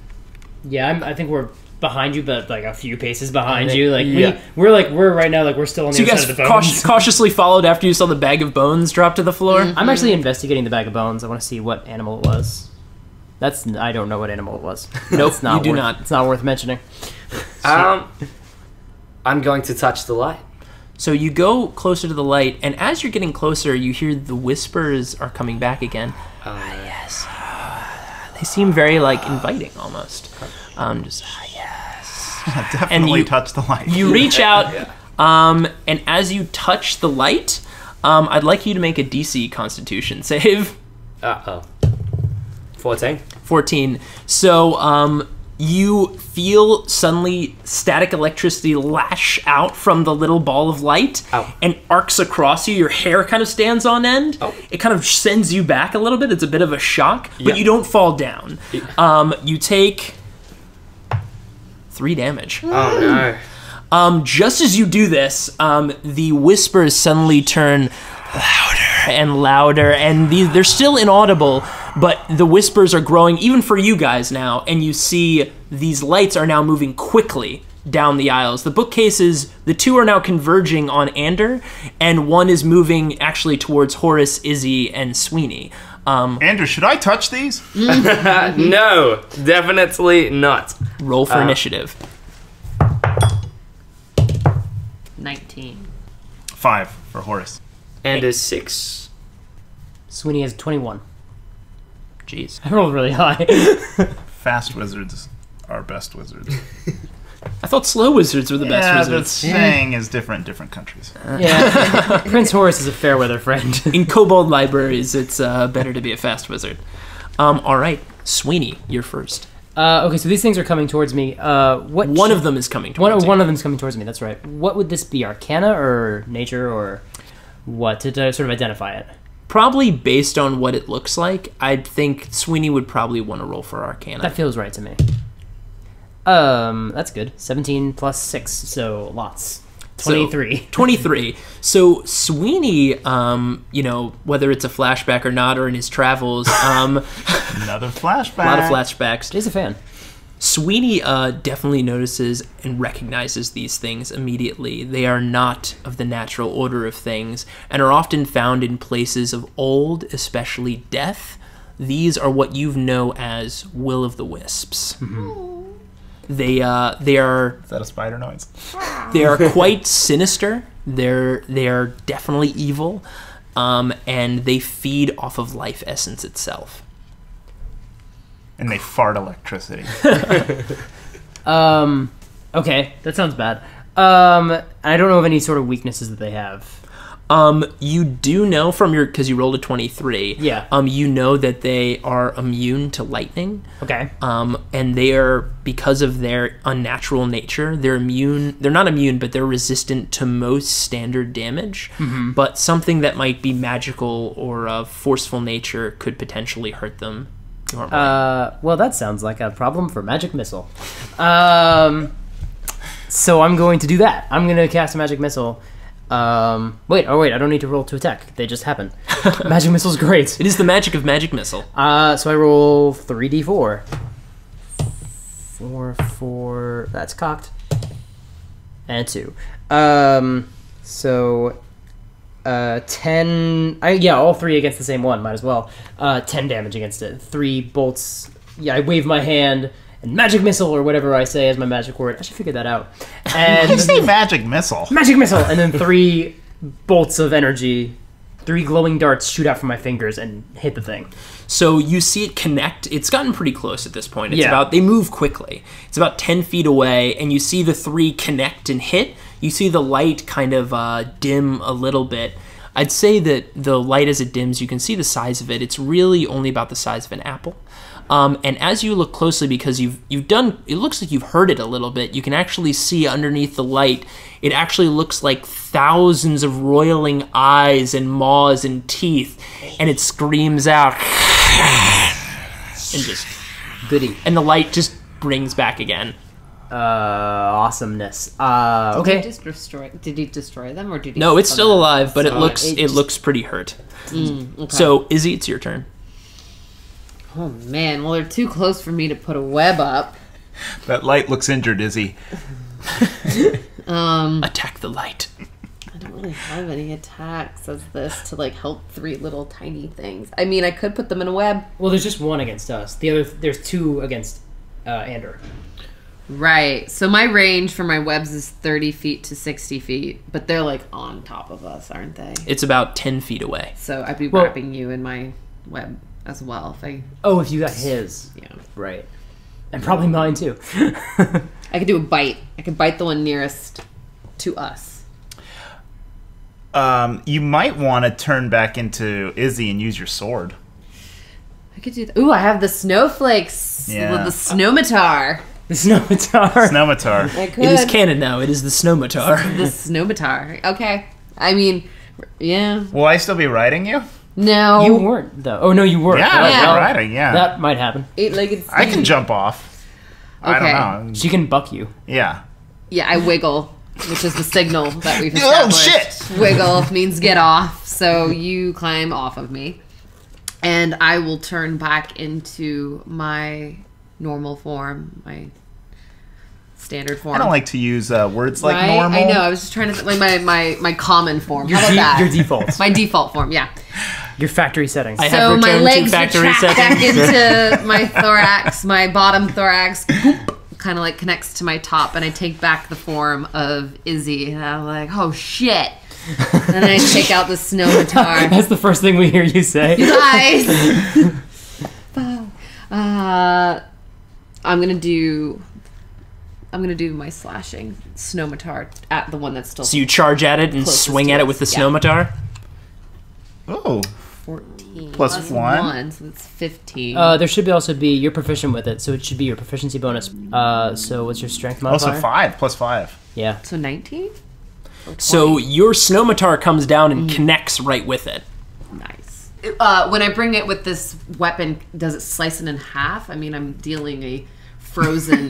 Speaker 5: Yeah, I think we're behind you, but like a few paces behind you. Like
Speaker 7: Yeah.
Speaker 5: we're right now, like we're still on the
Speaker 2: So you
Speaker 5: other
Speaker 2: guys
Speaker 5: side of the bones.
Speaker 2: cautiously followed after you saw the bag of bones drop to the floor?
Speaker 5: I'm actually investigating the bag of bones. I want to see what animal it was. I don't know what animal it was.
Speaker 2: Nope,
Speaker 5: It's not
Speaker 2: you do
Speaker 5: worth-
Speaker 2: not.
Speaker 5: It's not worth mentioning.
Speaker 7: I'm going to touch the light.
Speaker 2: So you go closer to the light, and as you're getting closer, you hear the whispers are coming back again. Yes. They seem very, like, inviting, almost. Just, yes.
Speaker 6: Definitely touch the light.
Speaker 2: You reach out, and as you touch the light, I'd like you to make a DC Constitution save.
Speaker 7: 14.
Speaker 2: 14. So, you feel suddenly static electricity lash out from the little ball of light and arcs across you. Your hair kind of stands on end. It kind of sends you back a little bit. It's a bit of a shock, but you don't fall down. You take 3 damage.
Speaker 7: Oh no.
Speaker 2: Just as you do this, the whispers suddenly turn louder and louder, and they're still inaudible, but the whispers are growing even for you guys now, and you see these lights are now moving quickly down the aisles. The bookcases, the 2 are now converging on Ander, and 1 is moving actually towards Horace, Izzy, and Sweeney.
Speaker 6: Ander, should I touch these?
Speaker 7: No, definitely not.
Speaker 2: Roll for initiative.
Speaker 4: 19.
Speaker 6: 5 for Horace.
Speaker 7: And a 6.
Speaker 5: Sweeney has 21.
Speaker 2: Jeez.
Speaker 5: I rolled really high.
Speaker 6: Fast wizards are best wizards.
Speaker 2: I thought slow wizards were the best
Speaker 6: Yeah, the
Speaker 2: wizards.
Speaker 6: saying is different in different countries.
Speaker 5: Yeah, Prince Horace is a fair weather friend.
Speaker 2: In kobold libraries, it's better to be a fast wizard. All right, Sweeney, you're first.
Speaker 5: Okay, so these things are coming towards me.
Speaker 2: One of them is coming towards you.
Speaker 5: One of them's coming towards me. That's right. What would this be? Arcana or nature or what to sort of identify it?
Speaker 2: Probably based on what it looks like, I think Sweeney would probably want to roll for Arcana.
Speaker 5: That feels right to me. That's good. 17 plus 6, so lots. 23.
Speaker 2: So, 23. So Sweeney, whether it's a flashback or not, or in his travels,
Speaker 6: Another flashback.
Speaker 2: a lot of flashbacks.
Speaker 5: He's a fan.
Speaker 2: Sweeney definitely notices and recognizes these things immediately. They are not of the natural order of things and are often found in places of old, especially death. These are what you know as will of the wisps. Mm-hmm. They are.
Speaker 6: Is that a spider noise?
Speaker 2: They are quite sinister. They are definitely evil, and they feed off of life essence itself.
Speaker 6: And they fart electricity.
Speaker 5: Okay, that sounds bad. I don't know of any sort of weaknesses that they have.
Speaker 2: You do know from because you rolled a 23.
Speaker 5: Yeah.
Speaker 2: You know that they are immune to lightning.
Speaker 5: Okay.
Speaker 2: And they are, because of their unnatural nature, they're not immune, but they're resistant to most standard damage. Mm-hmm. But something that might be magical or of forceful nature could potentially hurt them normally.
Speaker 5: Well, that sounds like a problem for magic missile. So I'm going to do that. I'm going to cast a magic missile. Wait, I don't need to roll to attack. They just happen. Magic missile's great.
Speaker 2: It is the magic of magic missile.
Speaker 5: So I roll 3d4. 4, that's cocked. And 2. 10, all 3 against the same one, might as well. 10 damage against it. 3 bolts. Yeah, I wave my hand, and magic missile, or whatever I say as my magic word. I should figure that out. And
Speaker 6: You say magic missile.
Speaker 5: magic missile, and then 3 bolts of energy, 3 glowing darts shoot out from my fingers and hit the thing.
Speaker 2: So you see it connect. It's gotten pretty close at this point. It's
Speaker 5: Yeah.
Speaker 2: they move quickly. It's about 10 feet away, and you see the 3 connect and hit. You see the light kind of dim a little bit. I'd say that the light as it dims, you can see the size of it. It's really only about the size of an apple. And as you look closely, because you've done, it looks like you've heard it a little bit. You can actually see underneath the light. It actually looks like thousands of roiling eyes and maws and teeth, and it screams out, and just
Speaker 5: Goody.
Speaker 2: and the light just brings back again.
Speaker 5: Awesomeness.
Speaker 4: Did
Speaker 5: Okay.
Speaker 4: he just did he destroy them, or did he?
Speaker 2: No, it's
Speaker 4: kill
Speaker 2: still
Speaker 4: them?
Speaker 2: alive, but
Speaker 4: So
Speaker 2: it looks pretty hurt.
Speaker 4: Okay.
Speaker 2: So Izzy, it's your turn.
Speaker 4: Oh man, well they're too close for me to put a web up.
Speaker 6: That light looks injured, Izzy.
Speaker 2: Attack the light.
Speaker 4: I don't really have any attacks as this to help 3 little tiny things. I mean, I could put them in a web.
Speaker 5: Well, there's just 1 against us. There's 2 against Ander.
Speaker 4: Right. So my range for my webs is 30 feet to 60 feet, but they're on top of us, aren't they?
Speaker 2: It's about 10 feet away.
Speaker 4: So I'd be wrapping you in my web as well if I.
Speaker 5: Oh, if you got his.
Speaker 4: Yeah.
Speaker 5: Right. And probably mine too.
Speaker 4: I could do a bite. I could bite the one nearest to us.
Speaker 6: You might want to turn back into Izzy and use your sword.
Speaker 4: I could do. Ooh, I have the snowflakes.
Speaker 6: Yeah.
Speaker 4: The snowmatar.
Speaker 5: The snowmatar.
Speaker 6: Snowmatar.
Speaker 4: I could.
Speaker 2: It is canon now. It is the snowmatar.
Speaker 4: The snowmatar. Okay. I mean, yeah.
Speaker 6: Will I still be riding you?
Speaker 4: No.
Speaker 5: You weren't though. Oh no, you were.
Speaker 6: Yeah,
Speaker 4: Yeah.
Speaker 6: I'm riding, yeah.
Speaker 5: That might happen.
Speaker 4: 8-legged
Speaker 6: I
Speaker 4: steed.
Speaker 6: can jump off. I
Speaker 4: Okay.
Speaker 6: don't know.
Speaker 5: She can buck you.
Speaker 6: Yeah.
Speaker 4: Yeah, I wiggle, which is the signal that we've
Speaker 6: Oh,
Speaker 4: established.
Speaker 6: shit!
Speaker 4: Wiggle means get off, so you climb off of me. And I will turn back into my normal form, my standard form.
Speaker 6: I don't like to use words like
Speaker 4: Right?
Speaker 6: normal.
Speaker 4: I know, I was just trying to, my common form.
Speaker 5: Your
Speaker 4: How about that?
Speaker 5: your default.
Speaker 4: My default form, yeah.
Speaker 5: Your factory settings.
Speaker 2: I have
Speaker 4: So my
Speaker 2: returned to
Speaker 4: legs
Speaker 2: factory
Speaker 4: retract
Speaker 2: settings.
Speaker 4: back into my thorax, my bottom thorax, kind of connects to my top, and I take back the form of Izzy, and I'm like, oh shit. And then I take out the snowmatar.
Speaker 5: That's the first thing we hear you say.
Speaker 4: Guys! I'm gonna do I'm gonna do my slashing snowmatar at the one that's still.
Speaker 2: So you charge at it and
Speaker 4: closest
Speaker 2: swing
Speaker 4: to
Speaker 2: at it
Speaker 4: us.
Speaker 2: with the
Speaker 4: Yeah.
Speaker 2: snowmatar?
Speaker 6: Oh.
Speaker 4: 14
Speaker 6: Plus one?
Speaker 4: so that's 15.
Speaker 5: There should also be, you're proficient with it, so it should be your proficiency bonus. So what's your strength modifier?
Speaker 6: Also 5 plus 5.
Speaker 5: Yeah.
Speaker 4: So 19.
Speaker 2: So your snowmatar comes down and connects right with it.
Speaker 4: Nice. When I bring it with this weapon, does it slice it in half? I mean, I'm dealing a frozen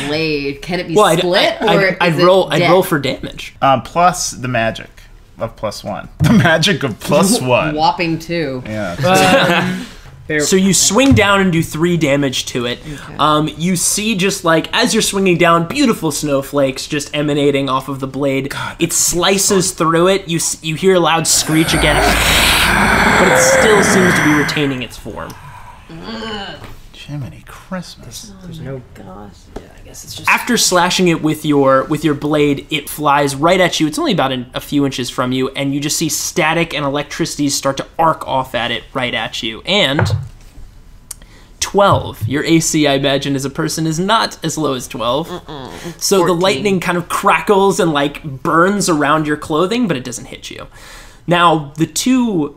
Speaker 4: blade. Can it be split?
Speaker 2: I'd roll for damage.
Speaker 6: Plus the magic of +1. The magic of +1.
Speaker 4: Whopping 2.
Speaker 6: Yeah.
Speaker 2: So you swing down and do 3 damage to it.
Speaker 4: Okay.
Speaker 2: You see just like, as you're swinging down, beautiful snowflakes just emanating off of the blade. It slices through it. You hear a loud screech again, but it still seems to be retaining its form.
Speaker 6: Jiminy Christmas.
Speaker 5: There's no...
Speaker 4: Gosh.
Speaker 5: Yeah, I guess it's just...
Speaker 2: After slashing it with your blade, it flies right at you. It's only about a few inches from you, and you just see static and electricity start to arc off at it right at you. And 12. Your AC, I imagine, as a person is not as low as 12. So
Speaker 4: 14.
Speaker 2: the lightning kind of crackles and like burns around your clothing, but it doesn't hit you. Now, the two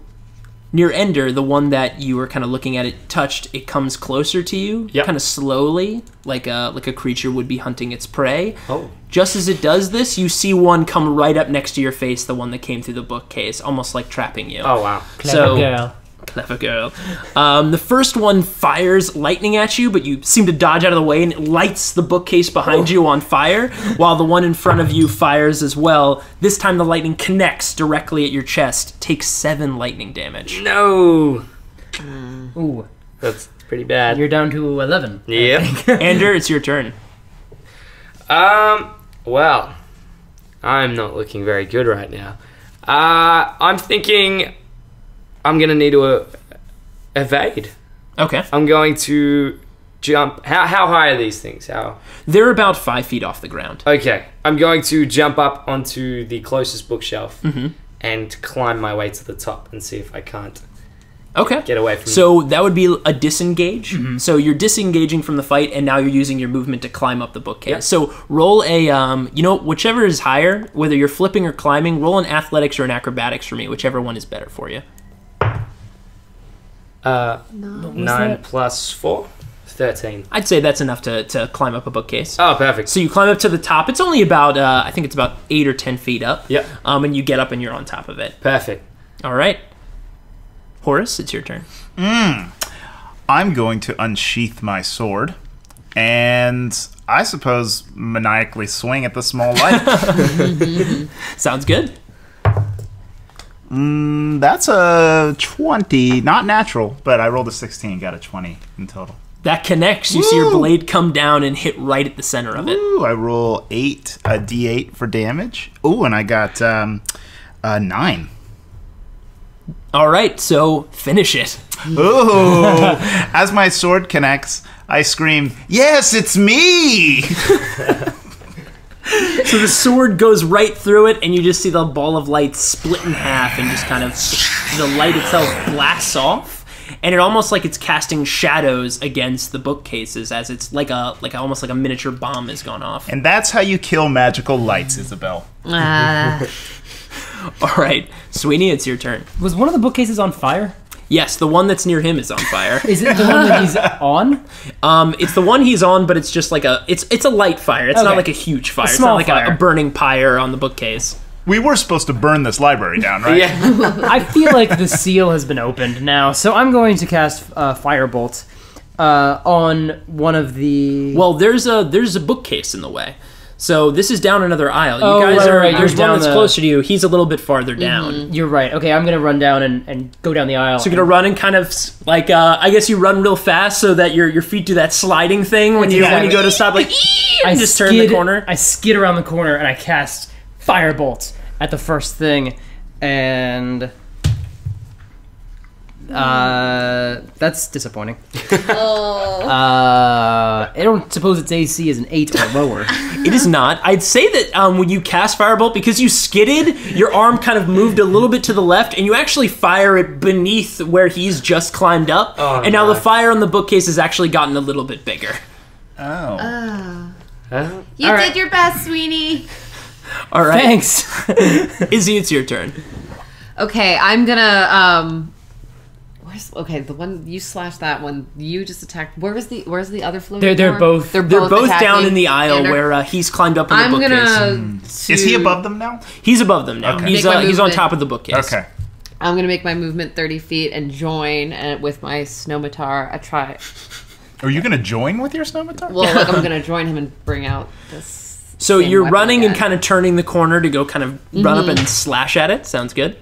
Speaker 2: near Ender, the one that you were kind of looking at, it touched, it comes closer to you, kind of slowly, like a creature would be hunting its prey.
Speaker 7: Oh.
Speaker 2: Just as it does this, you see one come right up next to your face, the one that came through the bookcase, almost like trapping you.
Speaker 7: Oh, wow.
Speaker 5: Clever girl.
Speaker 2: Clever girl. The first one fires lightning at you, but you seem to dodge out of the way, and it lights the bookcase behind you on fire, while the one in front of you fires as well. This time the lightning connects directly at your chest. Takes 7 lightning damage.
Speaker 7: No.
Speaker 5: Ooh.
Speaker 7: That's pretty bad.
Speaker 5: You're down to 11.
Speaker 7: Yep.
Speaker 2: Ander, it's your turn.
Speaker 7: Well, I'm not looking very good right now. I'm thinking I'm going to need to evade.
Speaker 2: Okay.
Speaker 7: I'm going to jump. How high are these things?
Speaker 2: They're about 5 feet off the ground.
Speaker 7: Okay. I'm going to jump up onto the closest bookshelf and climb my way to the top and see if I can't
Speaker 2: Okay.
Speaker 7: get away from
Speaker 2: So that would be a disengage. So you're disengaging from the fight, and now you're using your movement to climb up the bookcase.
Speaker 7: Yep.
Speaker 2: So roll a, whichever is higher, whether you're flipping or climbing, roll an athletics or an acrobatics for me, whichever one is better for you.
Speaker 7: 9 plus 4, 13.
Speaker 2: I'd say that's enough to climb up a bookcase.
Speaker 7: Oh, perfect.
Speaker 2: So you climb up to the top. It's only about, I think it's about 8 or 10 feet up.
Speaker 7: Yep.
Speaker 2: And you get up and you're on top of it.
Speaker 7: Perfect.
Speaker 2: All right. Horace, it's your turn.
Speaker 6: I'm going to unsheath my sword and I suppose maniacally swing at the small light.
Speaker 2: Sounds good.
Speaker 6: That's a 20. Not natural, but I rolled a 16, got a 20 in total.
Speaker 2: That connects. You see your blade come down and hit right at the center of it.
Speaker 6: Ooh, I roll a d8 for damage. Ooh, and I got 9.
Speaker 2: All right, so finish it.
Speaker 6: Ooh. As my sword connects, I scream, "Yes, it's me!"
Speaker 2: So the sword goes right through it, and you just see the ball of light split in half, and just kind of the light itself blasts off, and it almost like it's casting shadows against the bookcases as it's like almost like a miniature bomb has gone off.
Speaker 6: And that's how you kill magical lights, Ysabel.
Speaker 2: All right, Sweeney, it's your turn.
Speaker 5: Was one of the bookcases on fire?
Speaker 2: Yes, the one that's near him is on fire.
Speaker 5: Is it the one that he's on?
Speaker 2: It's the one he's on, but it's just like it's a light fire. It's not
Speaker 5: Okay.
Speaker 2: like a huge fire. It's
Speaker 5: small
Speaker 2: not like
Speaker 5: fire.
Speaker 2: a burning pyre on the bookcase.
Speaker 6: We were supposed to burn this library down, right?
Speaker 7: Yeah.
Speaker 5: I feel like the seal has been opened now, so I'm going to cast Firebolt on one of the...
Speaker 2: Well, there's a bookcase in the way. So this is down another aisle. You
Speaker 5: Oh,
Speaker 2: guys
Speaker 5: right,
Speaker 2: are
Speaker 5: right,
Speaker 2: there's
Speaker 5: you're
Speaker 2: one
Speaker 5: down
Speaker 2: that's
Speaker 5: the-
Speaker 2: closer to you. He's a little bit farther down.
Speaker 5: You're right. Okay, I'm going to run down and go down the aisle.
Speaker 2: So you're gonna run and kind of like I guess you run real fast so that your feet do that sliding thing when you go to stop, like and just turn the corner.
Speaker 5: I skid around the corner and I cast Firebolt at the first thing, and that's disappointing. I don't suppose its AC is an 8 or lower.
Speaker 2: It is not. I'd say that when you cast Firebolt, because you skidded, your arm kind of moved a little bit to the left, and you actually fire it beneath where he's just climbed up.
Speaker 7: Oh,
Speaker 2: and now
Speaker 7: no.
Speaker 2: the fire on the bookcase has actually gotten a little bit bigger.
Speaker 6: Oh.
Speaker 4: You did your best, Sweeney.
Speaker 2: All right.
Speaker 5: Thanks.
Speaker 2: Izzy, it's your turn.
Speaker 4: Okay, I'm gonna the one you slashed that one. You just attacked. Where's the other floating?
Speaker 5: They're both
Speaker 2: They're both
Speaker 4: attacking
Speaker 2: down in the aisle
Speaker 4: Ander.
Speaker 2: where he's climbed up in the
Speaker 4: I'm
Speaker 2: bookcase.
Speaker 4: gonna.
Speaker 6: Is he above them now?
Speaker 2: He's above them now.
Speaker 6: Okay.
Speaker 2: He's
Speaker 4: Make my
Speaker 2: he's on
Speaker 4: movement.
Speaker 2: top of the bookcase.
Speaker 6: Okay.
Speaker 4: I'm gonna make my movement 30 feet and join with my snowmatar. I try.
Speaker 6: Are you going to join with your snowmatar?
Speaker 4: Well, like I'm gonna join him and bring out this.
Speaker 2: So
Speaker 4: same
Speaker 2: you're
Speaker 4: weapon
Speaker 2: running and
Speaker 4: again.
Speaker 2: kind of turning the corner to go kind of run up and slash at it. Sounds good.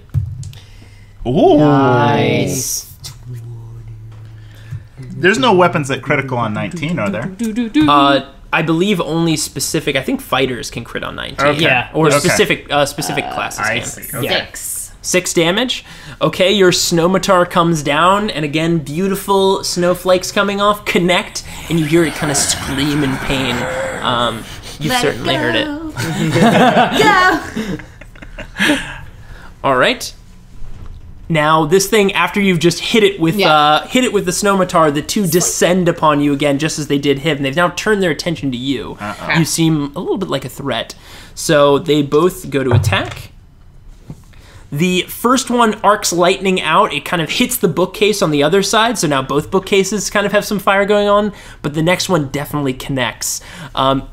Speaker 6: Ooh.
Speaker 5: Nice.
Speaker 6: There's no weapons that critical on 19, are there?
Speaker 2: I believe only specific. I think fighters can crit on 19.
Speaker 6: Okay.
Speaker 5: Yeah.
Speaker 2: Or
Speaker 6: Okay.
Speaker 2: specific classes
Speaker 6: I
Speaker 2: can.
Speaker 6: see. Okay.
Speaker 4: 6.
Speaker 2: 6 damage. Okay, your snowmatar comes down, and again, beautiful snowflakes coming off connect, and you hear it kind of scream in pain. You've certainly heard it. All right. Now, this thing, after you've just hit it with the snowmatar, the two descend upon you again, just as they did him. They've now turned their attention to you. You seem a little bit like a threat. So they both go to attack. The first one arcs lightning out. It kind of hits the bookcase on the other side, so now both bookcases kind of have some fire going on, but the next one definitely connects.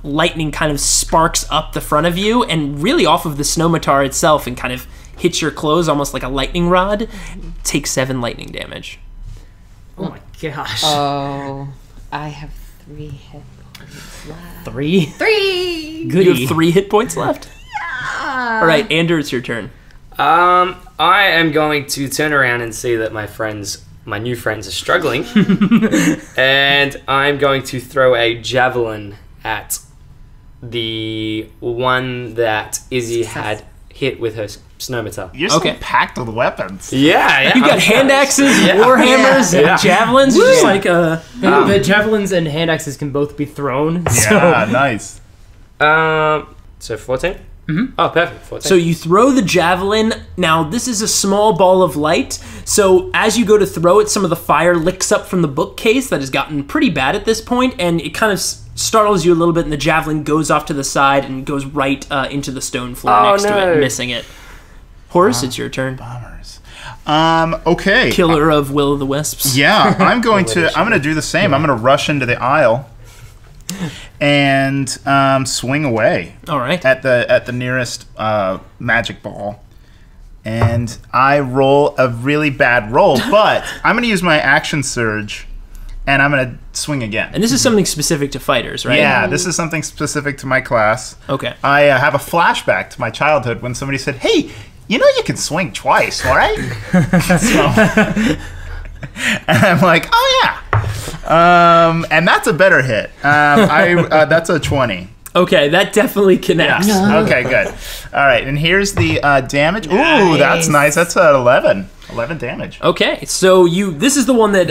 Speaker 2: Lightning kind of sparks up the front of you, and really off of the snowmatar itself, and kind of hits your clothes almost like a lightning rod. Takes 7 lightning damage.
Speaker 5: Oh my gosh.
Speaker 4: Oh, I have 3 hit points left.
Speaker 5: 3?
Speaker 4: 3.
Speaker 2: You
Speaker 5: Goody.
Speaker 2: have 3 hit points left? All right, Ander, it's your turn.
Speaker 7: I am going to turn around and see that my new friends are struggling. And I'm going to throw a javelin at the one that Izzy had hit with her snowmatar.
Speaker 6: You're so
Speaker 2: Okay.
Speaker 6: packed with weapons.
Speaker 7: Yeah.
Speaker 2: You got hand axes, warhammers,
Speaker 7: Yeah.
Speaker 2: and javelins. You're just like
Speaker 5: The javelins and hand axes can both be thrown.
Speaker 6: Yeah, nice.
Speaker 7: So 14? Mm-hmm. Oh, perfect. 14.
Speaker 2: So you throw the javelin. Now, this is a small ball of light. So as you go to throw it, some of the fire licks up from the bookcase that has gotten pretty bad at this point, and it kind of startles you a little bit, and the javelin goes off to the side and goes right into the stone floor next to it, missing it. Horace, it's your turn.
Speaker 6: Bombers. Okay.
Speaker 2: Killer of Will of the Wisps.
Speaker 6: Yeah, I'm going to do the same. I'm going to rush into the aisle and swing away
Speaker 2: All right.
Speaker 6: at the nearest magic ball. And I roll a really bad roll, but I'm going to use my action surge and I'm going to swing again.
Speaker 2: And this is something specific to fighters, right?
Speaker 6: Yeah, this is something specific to my class.
Speaker 2: Okay.
Speaker 6: I have a flashback to my childhood when somebody said, "Hey, you know you can swing twice, all right?" And I'm like, "Oh yeah," and that's a better hit. That's a 20.
Speaker 2: Okay, that definitely connects.
Speaker 6: Yes. Okay, good. All right, and here's the damage. Ooh, that's nice. That's 11. 11 damage.
Speaker 2: Okay, so this is the one that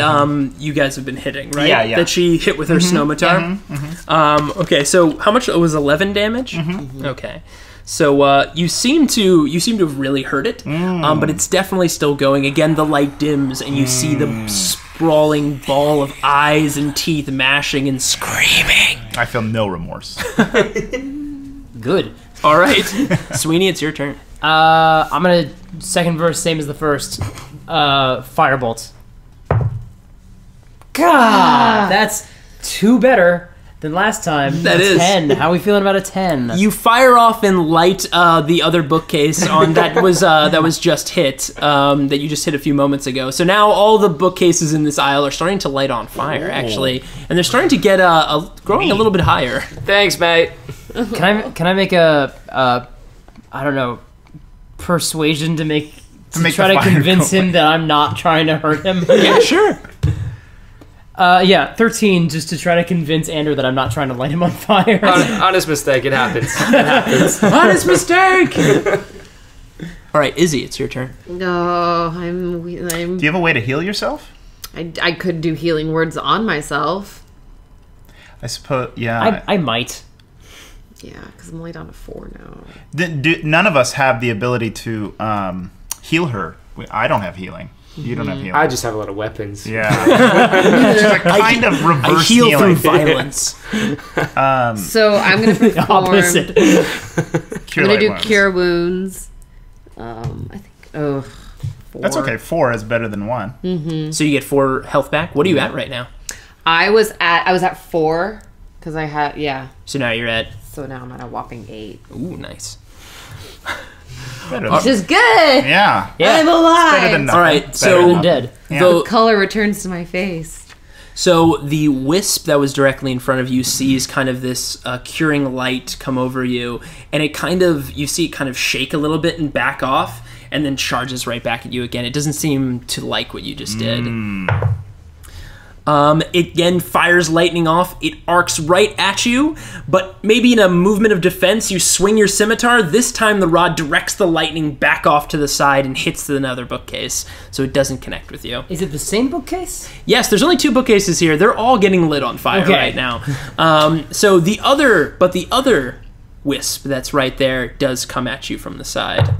Speaker 2: you guys have been hitting, right?
Speaker 6: Yeah.
Speaker 2: That she hit with her snowmatar. Okay, so how much was 11 damage? Okay. So you seem to have really hurt it, but it's definitely still going. Again, the light dims, and you see the sprawling ball of eyes and teeth mashing and screaming.
Speaker 6: I feel no remorse.
Speaker 5: Good.
Speaker 2: All right, Sweeney, it's your turn.
Speaker 5: I'm gonna second verse, same as the first. Firebolt. God, that's 2 better than last time.
Speaker 2: That is.
Speaker 5: 10. How are we feeling about a 10?
Speaker 2: You fire off and light the other bookcase on that was just hit that you just hit a few moments ago. So now all the bookcases in this aisle are starting to light on fire, actually, and they're starting to get growing a little bit higher.
Speaker 7: Thanks, mate.
Speaker 5: Can I make a I don't know, persuasion to
Speaker 6: make
Speaker 5: try
Speaker 6: the
Speaker 5: to
Speaker 6: fire
Speaker 5: convince
Speaker 6: go
Speaker 5: him that I'm not trying to hurt him?
Speaker 2: Yeah, sure.
Speaker 5: 13, just to try to convince Ander that I'm not trying to light him on fire.
Speaker 7: Honest mistake. It happens.
Speaker 2: Honest mistake. All right, Izzy, it's your turn.
Speaker 4: No,
Speaker 6: Do you have a way to heal yourself?
Speaker 4: I could do healing words on myself.
Speaker 6: I suppose, yeah.
Speaker 5: I might.
Speaker 4: Yeah, because I'm only down to 4 now.
Speaker 6: None of us have the ability to heal her. I don't have healing. You don't have healing.
Speaker 7: I just have a lot of weapons.
Speaker 6: Yeah. It's a kind of reverse
Speaker 2: I heal
Speaker 6: healing.
Speaker 2: through violence.
Speaker 4: So I'm going to perform.
Speaker 5: Opposite.
Speaker 6: Cure
Speaker 4: I'm going to
Speaker 6: light
Speaker 4: do
Speaker 6: wounds.
Speaker 4: cure wounds. I think. 4.
Speaker 6: That's okay. 4 is better than 1.
Speaker 2: So you get 4 health back. What are you at right now?
Speaker 4: I was at 4 because I had
Speaker 2: So now you're at...
Speaker 4: So now I'm at a whopping 8.
Speaker 2: Ooh, nice.
Speaker 6: Better
Speaker 4: Which
Speaker 6: than,
Speaker 4: is good.
Speaker 6: yeah.
Speaker 4: I'm alive.
Speaker 6: Better than nothing.
Speaker 2: All right,
Speaker 6: Better
Speaker 2: so-
Speaker 6: than
Speaker 5: I'm dead.
Speaker 6: Yeah.
Speaker 2: The,
Speaker 4: Color returns to my face.
Speaker 2: So the wisp that was directly in front of you sees kind of this curing light come over you, and it kind of, you see it kind of shake a little bit and back off, and then charges right back at you again. It doesn't seem to like what you just did. It again fires lightning off. It arcs right at you, but maybe in a movement of defense, you swing your scimitar. This time the rod directs the lightning back off to the side and hits another bookcase, so it doesn't connect with you.
Speaker 5: Is it the same bookcase?
Speaker 2: Yes, there's only 2 bookcases here. They're all getting lit on fire
Speaker 5: Okay.
Speaker 2: right now. So the other wisp that's right there does come at you from the side.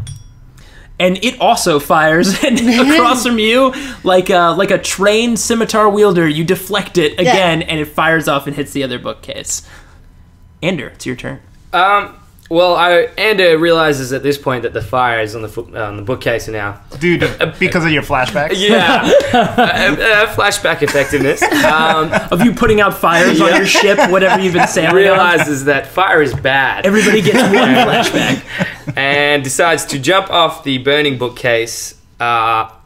Speaker 2: And it also fires and across from you like a trained scimitar wielder. You deflect it again, and it fires off and hits the other bookcase. Ander, it's your turn.
Speaker 7: Well, Ander realizes at this point that the fire is on the bookcase now.
Speaker 6: Dude, because of your flashbacks?
Speaker 7: Yeah. Flashback effectiveness.
Speaker 2: Of you putting out fires on your ship, whatever you've been sailing on.
Speaker 7: Realizes that fire is bad.
Speaker 2: Everybody gets one flashback.
Speaker 7: And decides to jump off the burning bookcase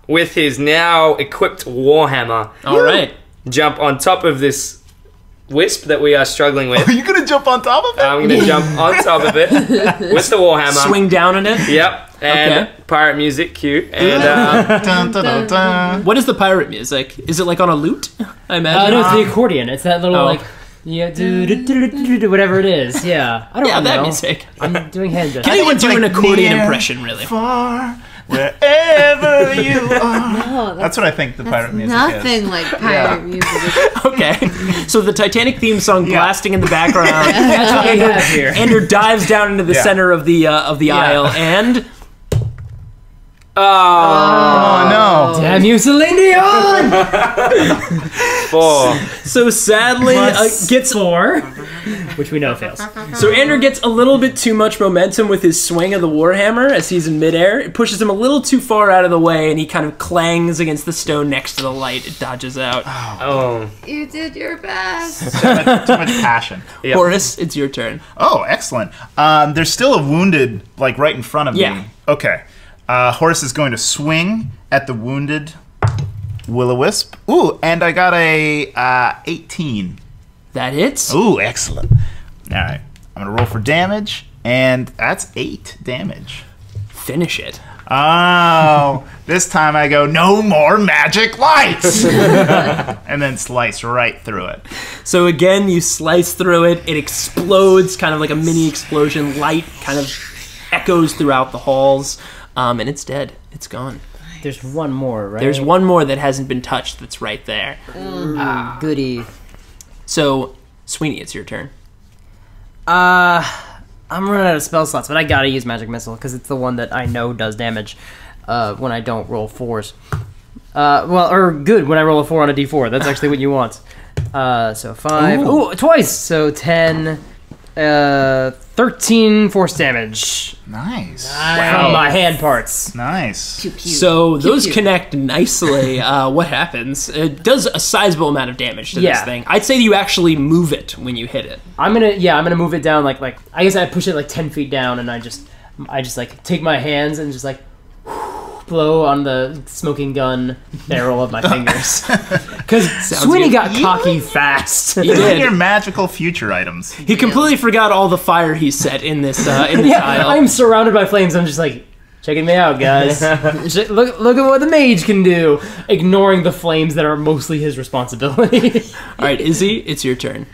Speaker 7: with his now equipped warhammer.
Speaker 2: All right.
Speaker 7: Jump on top of this wisp that we are struggling with.
Speaker 6: Are you going to jump on top of it?
Speaker 7: I'm going to jump on top of it with the warhammer.
Speaker 2: Swing down on it.
Speaker 7: Yep. And
Speaker 2: Okay.
Speaker 7: pirate music, cue. And
Speaker 6: Dun, dun, dun, dun.
Speaker 2: What is the pirate music? Is it like on a lute? I imagine.
Speaker 5: No, it's the accordion. It's that little,
Speaker 2: Oh.
Speaker 5: like, yeah, whatever it is. Yeah. I don't
Speaker 2: Yeah,
Speaker 5: know.
Speaker 2: that music.
Speaker 5: I'm doing hand
Speaker 2: Can
Speaker 5: gestures.
Speaker 2: anyone
Speaker 6: it's
Speaker 2: do an
Speaker 6: like
Speaker 2: accordion
Speaker 6: near,
Speaker 2: impression, really?
Speaker 6: Far, wherever you are.
Speaker 4: No,
Speaker 6: That's what I think the pirate music
Speaker 4: nothing
Speaker 6: is.
Speaker 4: like pirate music.
Speaker 2: Okay. So the Titanic theme song blasting in the background.
Speaker 5: That's what we have here.
Speaker 2: Ander dives down into the
Speaker 6: Yeah.
Speaker 2: center of the aisle, and
Speaker 6: Oh, no.
Speaker 5: Damn you, Celine Dion!
Speaker 7: 4.
Speaker 2: so sadly gets
Speaker 5: 4, which we know fails.
Speaker 2: so Ander gets a little bit too much momentum with his swing of the warhammer as he's in midair. It pushes him a little too far out of the way, and he kind of clangs against the stone next to the light. It dodges out.
Speaker 7: Oh.
Speaker 4: You did your best.
Speaker 6: Too much passion.
Speaker 7: Yep.
Speaker 2: Horace, it's your turn.
Speaker 6: Oh, excellent. There's still a wounded, like, right in front of
Speaker 2: Yeah.
Speaker 6: me. Okay. Horace is going to swing at the wounded will-o-wisp. Ooh, and I got a 18.
Speaker 2: That hits.
Speaker 6: Ooh, excellent. All right. I'm going to roll for damage, and that's 8 damage.
Speaker 2: Finish it.
Speaker 6: Oh, this time I go, no more magic lights! And then slice right through it.
Speaker 2: So again, you slice through it. It explodes, kind of like a mini explosion. Light kind of echoes throughout the halls, and it's dead. It's gone.
Speaker 5: There's one more, right?
Speaker 2: There's one more that hasn't been touched that's right there.
Speaker 5: Goody.
Speaker 2: So, Sweeney, it's your turn.
Speaker 5: I'm running out of spell slots, but I gotta use Magic Missile, because it's the one that I know does damage when I don't roll 4s. When I roll a 4 on a d4. That's actually what you want. So 5. Ooh, twice! So 10, 13 force damage
Speaker 6: Nice.
Speaker 5: from my hand parts.
Speaker 6: Nice.
Speaker 2: So, those
Speaker 4: pew.
Speaker 2: connect nicely. What happens? It does a sizable amount of damage to this
Speaker 5: Yeah.
Speaker 2: thing. I'd say you actually move it when you hit it.
Speaker 5: I'm gonna move it down like I guess I push it like 10 feet down, and I just like take my hands and just like blow on the smoking gun barrel of my fingers. Because Sweeney
Speaker 2: good.
Speaker 5: got cocky fast.
Speaker 2: He
Speaker 6: Look at
Speaker 2: did.
Speaker 6: your magical future items.
Speaker 2: He completely forgot all the fire he set in this
Speaker 5: Yeah,
Speaker 2: aisle.
Speaker 5: I'm surrounded by flames. I'm just like, checking me out, guys. look at what the mage can do, ignoring the flames that are mostly his responsibility.
Speaker 2: All right, Izzy, it's your turn.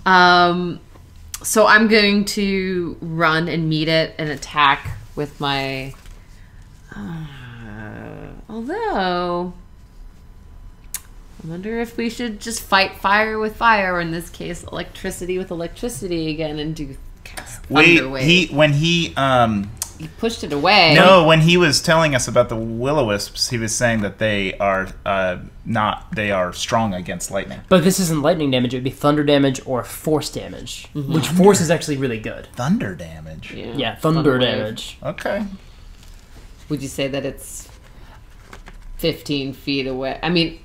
Speaker 4: So I'm going to run and meet it and attack with my. Although, I wonder if we should just fight fire with fire, or in this case, electricity with electricity again, and do cast thunder wave.
Speaker 6: When he
Speaker 4: he pushed it away.
Speaker 6: No, when he was telling us about the will-o-wisps, he was saying that they are they are strong against lightning.
Speaker 5: But this isn't lightning damage, it would be thunder damage or force damage. Which force is actually really good.
Speaker 6: Thunder damage?
Speaker 5: Yeah, thunder damage.
Speaker 6: Okay.
Speaker 4: Would you say that it's 15 feet away? I mean,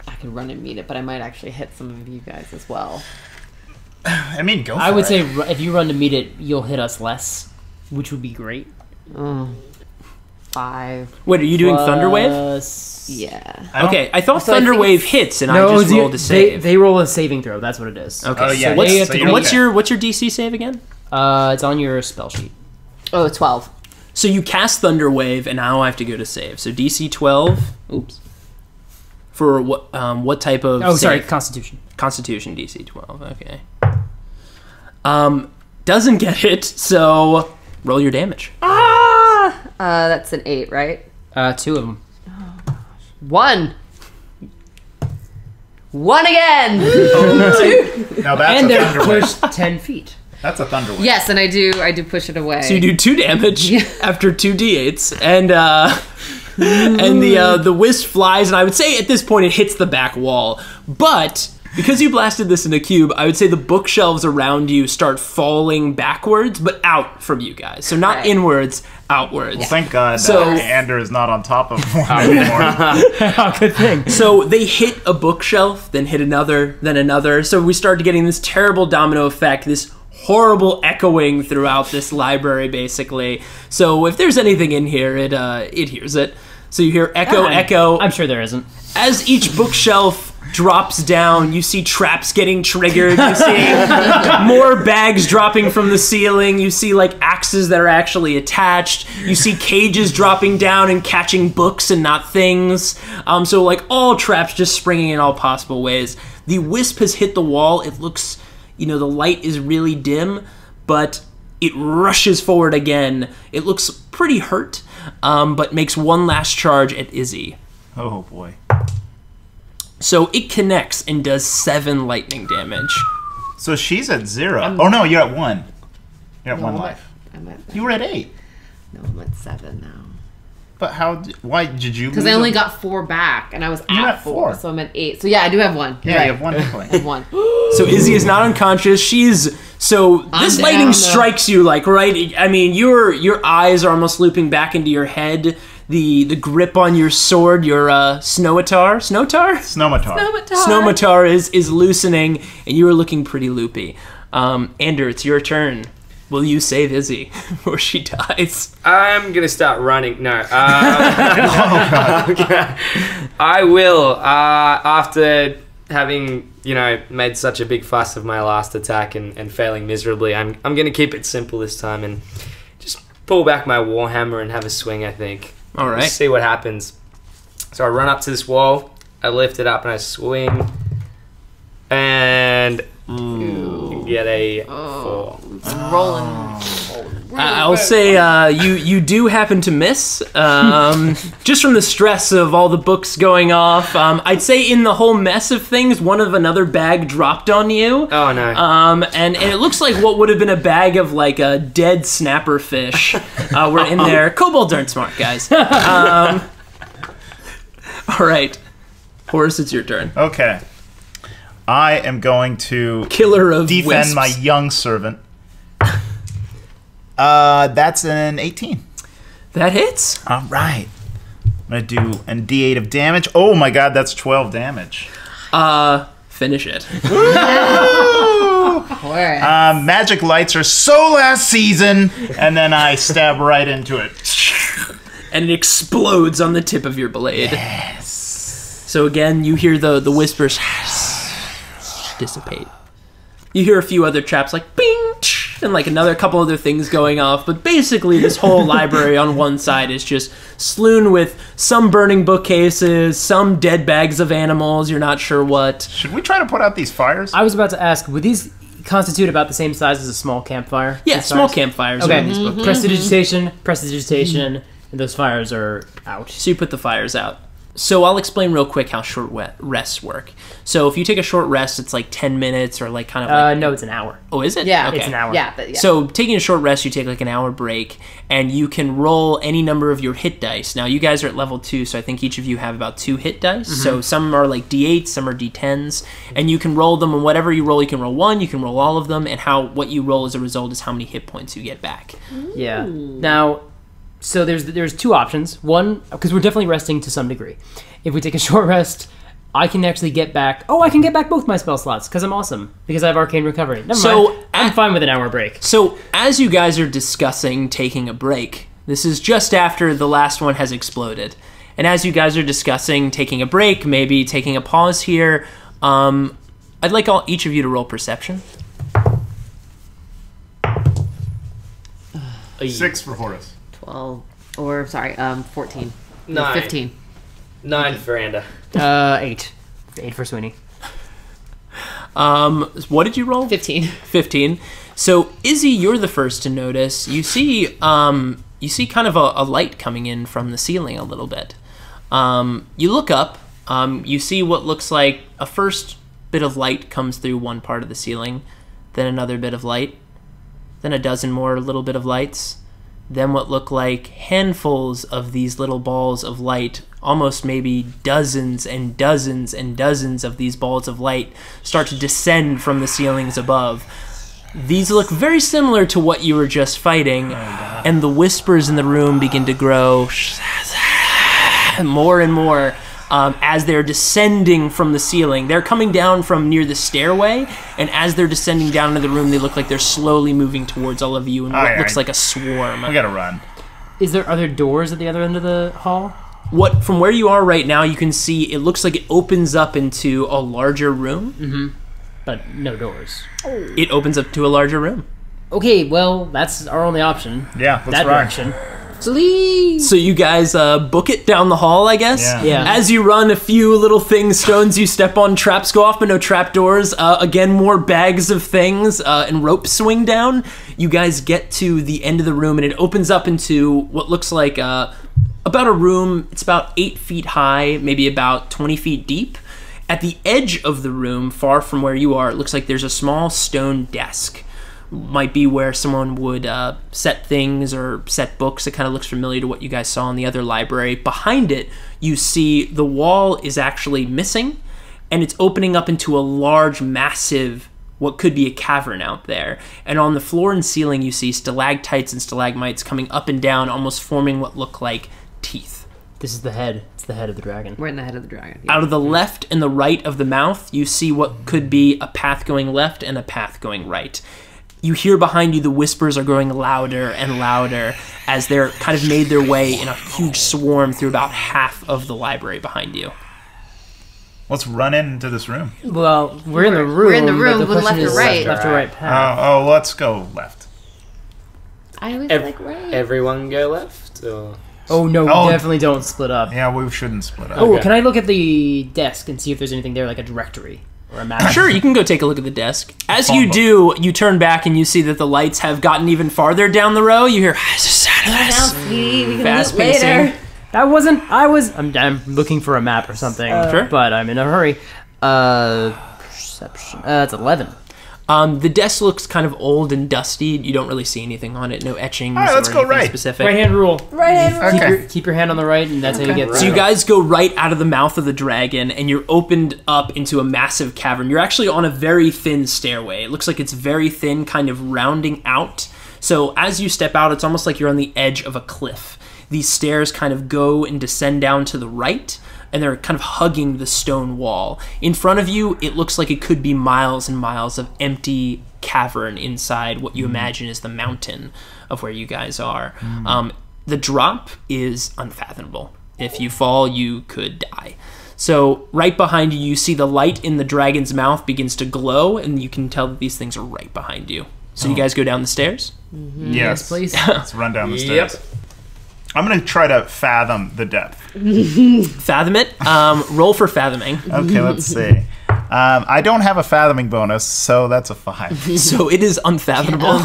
Speaker 4: I could run and meet it, but I might actually hit some of you guys as well.
Speaker 6: I mean, go for it.
Speaker 5: I would say if you run to meet it, you'll hit us less, which would be great.
Speaker 4: 5.
Speaker 2: Wait, are you doing Thunderwave?
Speaker 4: Yeah.
Speaker 2: Okay, I thought
Speaker 4: So I think
Speaker 2: Thunderwave
Speaker 4: it's-
Speaker 2: hits and I just rolled a save.
Speaker 5: They roll a saving throw, that's what it is.
Speaker 2: Okay,
Speaker 6: Oh, yeah.
Speaker 2: so what's,
Speaker 6: So you're
Speaker 2: and what's
Speaker 6: okay.
Speaker 2: your DC save again?
Speaker 5: It's on your spell sheet.
Speaker 4: Oh, 12.
Speaker 2: So you cast Thunderwave, and now I have to go to save. So DC 12. Oops. For what type of?
Speaker 5: Oh, sorry,
Speaker 2: save?
Speaker 5: Constitution.
Speaker 2: Constitution DC 12. Okay. Doesn't get hit. So roll your damage.
Speaker 4: That's an 8, right?
Speaker 5: 2 of them.
Speaker 4: 1. 1 again.
Speaker 6: Now that's
Speaker 5: And
Speaker 6: a
Speaker 5: they're
Speaker 6: thunder wave.
Speaker 5: pushed 10 feet.
Speaker 6: That's a thunder wave.
Speaker 4: Yes, and I do push it away.
Speaker 2: So you do 2 damage after 2 d8s, and the wisp flies, and I would say at this point it hits the back wall. But because you blasted this in a cube, I would say the bookshelves around you start falling backwards, but out from you guys. So not
Speaker 4: Right.
Speaker 2: inwards, outwards.
Speaker 6: Well, thank God
Speaker 2: So-
Speaker 6: Ander is not on top of one anymore.
Speaker 5: Good thing.
Speaker 2: So they hit a bookshelf, then hit another, then another. So we started getting this terrible domino effect, this horrible echoing throughout this library, basically. So if there's anything in here, it hears it. So you hear echo, echo.
Speaker 5: I'm sure there isn't.
Speaker 2: As each bookshelf drops down, you see traps getting triggered. You see more bags dropping from the ceiling. You see like axes that are actually attached. You see cages dropping down and catching books and not things. So like all traps just springing in all possible ways. The wisp has hit the wall. It looks, the light is really dim, but it rushes forward again. It looks pretty hurt, but makes one last charge at Izzy.
Speaker 6: Oh boy.
Speaker 2: So it connects and does 7 lightning damage.
Speaker 6: So she's at 0. Oh no, you're at 1. You're at 1 life.
Speaker 4: I'm at,
Speaker 6: You were at 8.
Speaker 4: no, I'm at 7 now.
Speaker 6: But why did you?
Speaker 4: Because
Speaker 6: lose
Speaker 4: I only
Speaker 6: a-
Speaker 4: got 4 back, and I was
Speaker 6: You're
Speaker 4: at
Speaker 6: at
Speaker 4: 4,
Speaker 6: 4.
Speaker 4: so I'm at 8. So yeah, I do have 1. You're
Speaker 6: Yeah,
Speaker 4: right.
Speaker 6: you have 1 hit point.
Speaker 4: I have 1.
Speaker 2: So Izzy is not unconscious. So this
Speaker 4: down,
Speaker 2: lightning
Speaker 4: though.
Speaker 2: strikes you like right. I mean, your eyes are almost looping back into your head. The grip on your sword, your snowmatar, snowmatar is loosening, and you are looking pretty loopy. Ander, it's your turn. Will you save Izzy before she dies?
Speaker 7: I'm gonna start running. No. I will. After having made such a big fuss of my last attack and failing miserably, I'm gonna keep it simple this time and just pull back my warhammer and have a swing. I think.
Speaker 2: All right.
Speaker 7: Let's see what happens. So I run up to this wall. I lift it up and I swing, and get a 4.
Speaker 4: Rolling.
Speaker 2: I'll say you do happen to miss, just from the stress of all the books going off. I'd say in the whole mess of things, another bag dropped on you.
Speaker 7: Oh no!
Speaker 2: And it looks like what would have been a bag of like a dead snapper fish were in there. Kobolds aren't smart, guys. All right, Horace, it's your turn.
Speaker 6: Okay. I am going to
Speaker 2: Killer of
Speaker 6: defend
Speaker 2: wisps.
Speaker 6: my young servant. That's an 18.
Speaker 2: That hits.
Speaker 6: All right. I'm going to do a D8 of damage. Oh my god, that's 12 damage.
Speaker 2: Finish it.
Speaker 6: Magic lights are so last season. And then I stab right into it.
Speaker 2: And it explodes on the tip of your blade.
Speaker 6: Yes.
Speaker 2: So again, you hear the whispers dissipate. You hear a few other traps like bing, and like another couple other things going off, but basically this whole library on one side is just strewn with some burning bookcases, some dead bags of animals, you're not sure what.
Speaker 6: Should we try to put out these fires?
Speaker 5: I was about to ask, would these constitute about the same size as a small campfire?
Speaker 2: Yeah,
Speaker 5: These
Speaker 2: small
Speaker 5: fires?
Speaker 2: campfires are
Speaker 5: Okay,
Speaker 2: in these bookcases.
Speaker 5: prestidigitation, and those fires are out.
Speaker 2: So you put the fires out. So I'll explain real quick how short rests work. So if you take a short rest, it's like 10 minutes or like kind of like...
Speaker 5: No, it's an hour.
Speaker 2: Oh, is it?
Speaker 4: Yeah.
Speaker 2: Okay.
Speaker 5: It's an hour.
Speaker 4: Yeah, but yeah.
Speaker 2: So taking a short rest, you take like an hour break, and you can roll any number of your hit dice. Now, you guys are at level 2, so I think each of you have about 2 hit dice. So some are like D8s, some are D10s, and you can roll them, and whatever you roll, you can roll 1, you can roll all of them, and what you roll as a result is how many hit points you get back.
Speaker 5: Yeah. Now, so there's 2 options. One, because we're definitely resting to some degree. If we take a short rest, I can actually get back... Oh, I can get back both my spell slots, because I'm awesome. Because I have Arcane Recovery. Never mind. I'm fine with an hour break.
Speaker 2: So, as you guys are discussing taking a break, this is just after the last one has exploded. And as you guys are discussing taking a break, maybe taking a pause here, I'd like each of you to roll perception.
Speaker 6: 6 for Horace.
Speaker 4: 12. Or, sorry, 14. No,
Speaker 7: 9.
Speaker 4: 15.
Speaker 7: 9 for Ander.
Speaker 5: 8. 8 for Sweeney.
Speaker 2: What did you roll?
Speaker 4: 15.
Speaker 2: 15. So, Izzy, you're the first to notice. You see kind of a light coming in from the ceiling a little bit. You look up. You see what looks like a first bit of light comes through one part of the ceiling, then another bit of light, then a dozen more little bit of lights, then what look like handfuls of these little balls of light, almost maybe dozens and dozens and dozens of these balls of light start to descend from the ceilings above. These look very similar to what you were just fighting, and the whispers in the room begin to grow more and more as they're descending from the ceiling. They're coming down from near the stairway, and as they're descending down into the room, they look like they're slowly moving towards all of you in what looks like a swarm.
Speaker 6: We gotta run.
Speaker 5: Are there doors at the other end of the hall?
Speaker 2: From where you are right now, you can see it looks like it opens up into a larger room.
Speaker 5: Mm-hmm. But no doors.
Speaker 2: It opens up to a larger room.
Speaker 5: Okay, well, that's our only option.
Speaker 6: Yeah, let's
Speaker 5: that
Speaker 6: run.
Speaker 5: direction.
Speaker 2: So you guys book it down the hall, I guess?
Speaker 5: Yeah.
Speaker 2: As you run, a few little things, stones you step on, traps go off, but no trap doors. Again, more bags of things and ropes swing down. You guys get to the end of the room, and it opens up into what looks like about a room. It's about 8 feet high, maybe about 20 feet deep. At the edge of the room, far from where you are, it looks like there's a small stone desk. Might be where someone would set things or set books. It kind of looks familiar to what you guys saw in the other library. Behind it, you see the wall is actually missing, and it's opening up into a large, massive, what could be a cavern out there. And on the floor and ceiling, you see stalactites and stalagmites coming up and down, almost forming what look like teeth.
Speaker 5: This is the head. It's the head of the dragon.
Speaker 4: We're in the head of the dragon. Yeah.
Speaker 2: Out of the left and the right of the mouth, you see what could be a path going left and a path going right. You hear behind you the whispers are growing louder and louder as they're kind of made their way in a huge swarm through about half of the library behind you.
Speaker 6: Let's run into this room.
Speaker 5: Well, we're in the room.
Speaker 4: We're in the room
Speaker 5: but
Speaker 4: with
Speaker 5: question
Speaker 4: left or
Speaker 5: is
Speaker 4: right.
Speaker 5: Left or right path.
Speaker 6: Oh, let's go left.
Speaker 4: I always like right.
Speaker 7: Everyone go left? Or?
Speaker 5: Oh, no,
Speaker 6: Oh.
Speaker 5: we definitely don't split up.
Speaker 6: Yeah, we shouldn't split up.
Speaker 5: Oh,
Speaker 7: Okay.
Speaker 5: can I look at the desk and see if there's anything there, like a directory or a map?
Speaker 2: Sure, you can go take a look at the desk. As you do, you turn back and you see that the lights have gotten even farther down the row. You hear
Speaker 4: Now, sweetie, we can
Speaker 2: fast
Speaker 4: look later.
Speaker 2: pacing.
Speaker 5: I'm looking for a map or something.
Speaker 2: Sure.
Speaker 5: But I'm in a hurry. Perception. It's 11.
Speaker 2: The desk looks kind of old and dusty. You don't really see anything on it. No etchings
Speaker 6: All right, let's
Speaker 2: or
Speaker 6: go
Speaker 2: anything
Speaker 6: right.
Speaker 2: specific.
Speaker 5: Right hand rule.
Speaker 6: Okay.
Speaker 5: Keep your hand on the right, and that's how you get
Speaker 2: So you guys go right out of the mouth of the dragon, and you're opened up into a massive cavern. You're actually on a very thin stairway. It looks like it's very thin, kind of rounding out. So as you step out, it's almost like you're on the edge of a cliff. These stairs kind of go and descend down to the right, and they're kind of hugging the stone wall. In front of you, it looks like it could be miles and miles of empty cavern inside what you imagine is the mountain of where you guys are. The drop is unfathomable. If you fall, you could die. So right behind you, you see the light in the dragon's mouth begins to glow, and you can tell that these things are right behind you. So you guys go down the stairs?
Speaker 6: Yes,
Speaker 5: please.
Speaker 6: Let's run down the
Speaker 7: Yep.
Speaker 6: stairs. I'm going to try to fathom the depth.
Speaker 2: Fathom it. Roll for fathoming.
Speaker 6: Okay, let's see. I don't have a fathoming bonus, so that's a 5.
Speaker 2: So it is unfathomable.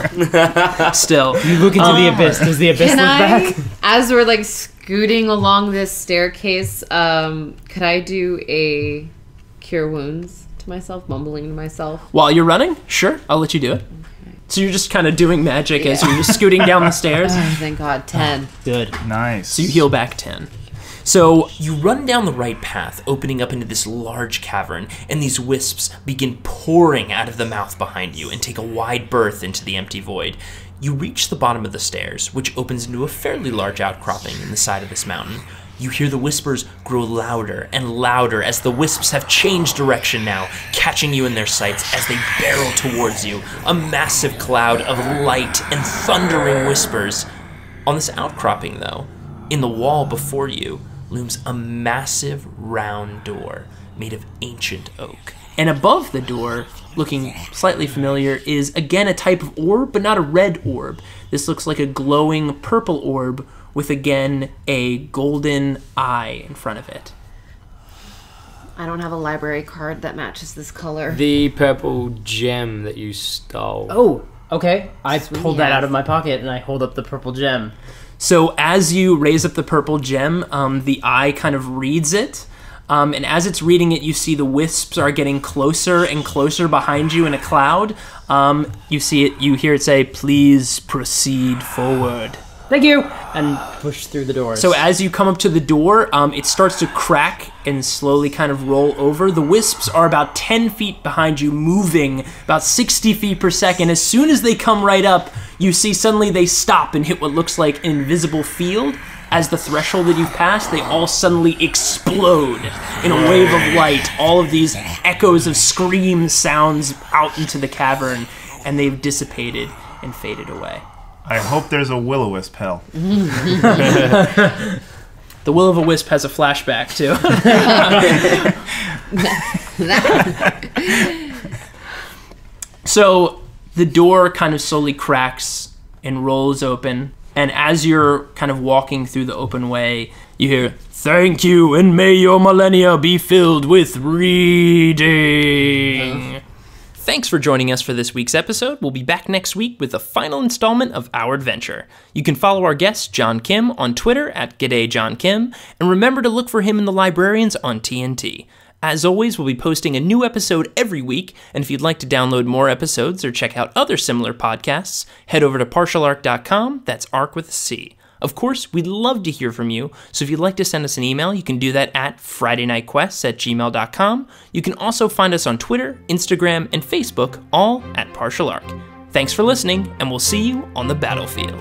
Speaker 2: Still.
Speaker 5: You look into the abyss. Does the abyss
Speaker 4: Can
Speaker 5: look
Speaker 4: I,
Speaker 5: back?
Speaker 4: as we're like scooting along this staircase, could I do a cure wounds to myself, mumbling to myself?
Speaker 2: While you're running? Sure, I'll let you do it. Okay. So you're just kind of doing magic as you're just scooting down the stairs?
Speaker 4: Oh, thank God, 10.
Speaker 5: Good.
Speaker 6: Nice.
Speaker 2: So you heal back 10. So you run down the right path, opening up into this large cavern, and these wisps begin pouring out of the mouth behind you and take a wide berth into the empty void. You reach the bottom of the stairs, which opens into a fairly large outcropping in the side of this mountain. You hear the whispers grow louder and louder as the wisps have changed direction now, catching you in their sights as they barrel towards you, a massive cloud of light and thundering whispers. On this outcropping, though, in the wall before you, looms a massive round door made of ancient oak. And above the door, looking slightly familiar, is again a type of orb, but not a red orb. This looks like a glowing purple orb with, again, a golden eye in front of it.
Speaker 4: I don't have a library card that matches this color.
Speaker 7: The purple gem that you stole.
Speaker 5: Oh, okay. I pulled that out of my pocket and I hold up the purple gem.
Speaker 2: So as you raise up the purple gem, the eye kind of reads it. And as it's reading it, you see the wisps are getting closer and closer behind you in a cloud. You see it, you hear it say, "Please proceed forward."
Speaker 5: Thank you! And push through the doors.
Speaker 2: So as you come up to the door, it starts to crack and slowly kind of roll over. The wisps are about 10 feet behind you, moving about 60 feet per second. As soon as they come right up, you see suddenly they stop and hit what looks like an invisible field. As the threshold that you've passed, they all suddenly explode in a wave of light. All of these echoes of scream sounds out into the cavern, and they've dissipated and faded away.
Speaker 6: I hope there's a will-o-wisp hell.
Speaker 2: The will-o-wisp has a flashback, too. So the door kind of slowly cracks and rolls open. And as you're kind of walking through the open way, you hear, "Thank you, and may your millennia be filled with reading." Thanks for joining us for this week's episode. We'll be back next week with the final installment of our adventure. You can follow our guest, John Kim, on Twitter at G'dayJohnKim, and remember to look for him in the Librarians on TNT. As always, we'll be posting a new episode every week, and if you'd like to download more episodes or check out other similar podcasts, head over to partialarc.com, that's arc with a C. Of course, we'd love to hear from you, so if you'd like to send us an email, you can do that at fridaynightquests@gmail.com. You can also find us on Twitter, Instagram, and Facebook, all at Partial Arc. Thanks for listening, and we'll see you on the battlefield.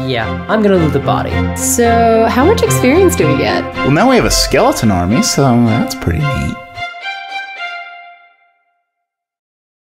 Speaker 5: Yeah, I'm gonna loot the body.
Speaker 1: So, how much experience do we get?
Speaker 6: Well, now we have a skeleton army, so that's pretty neat.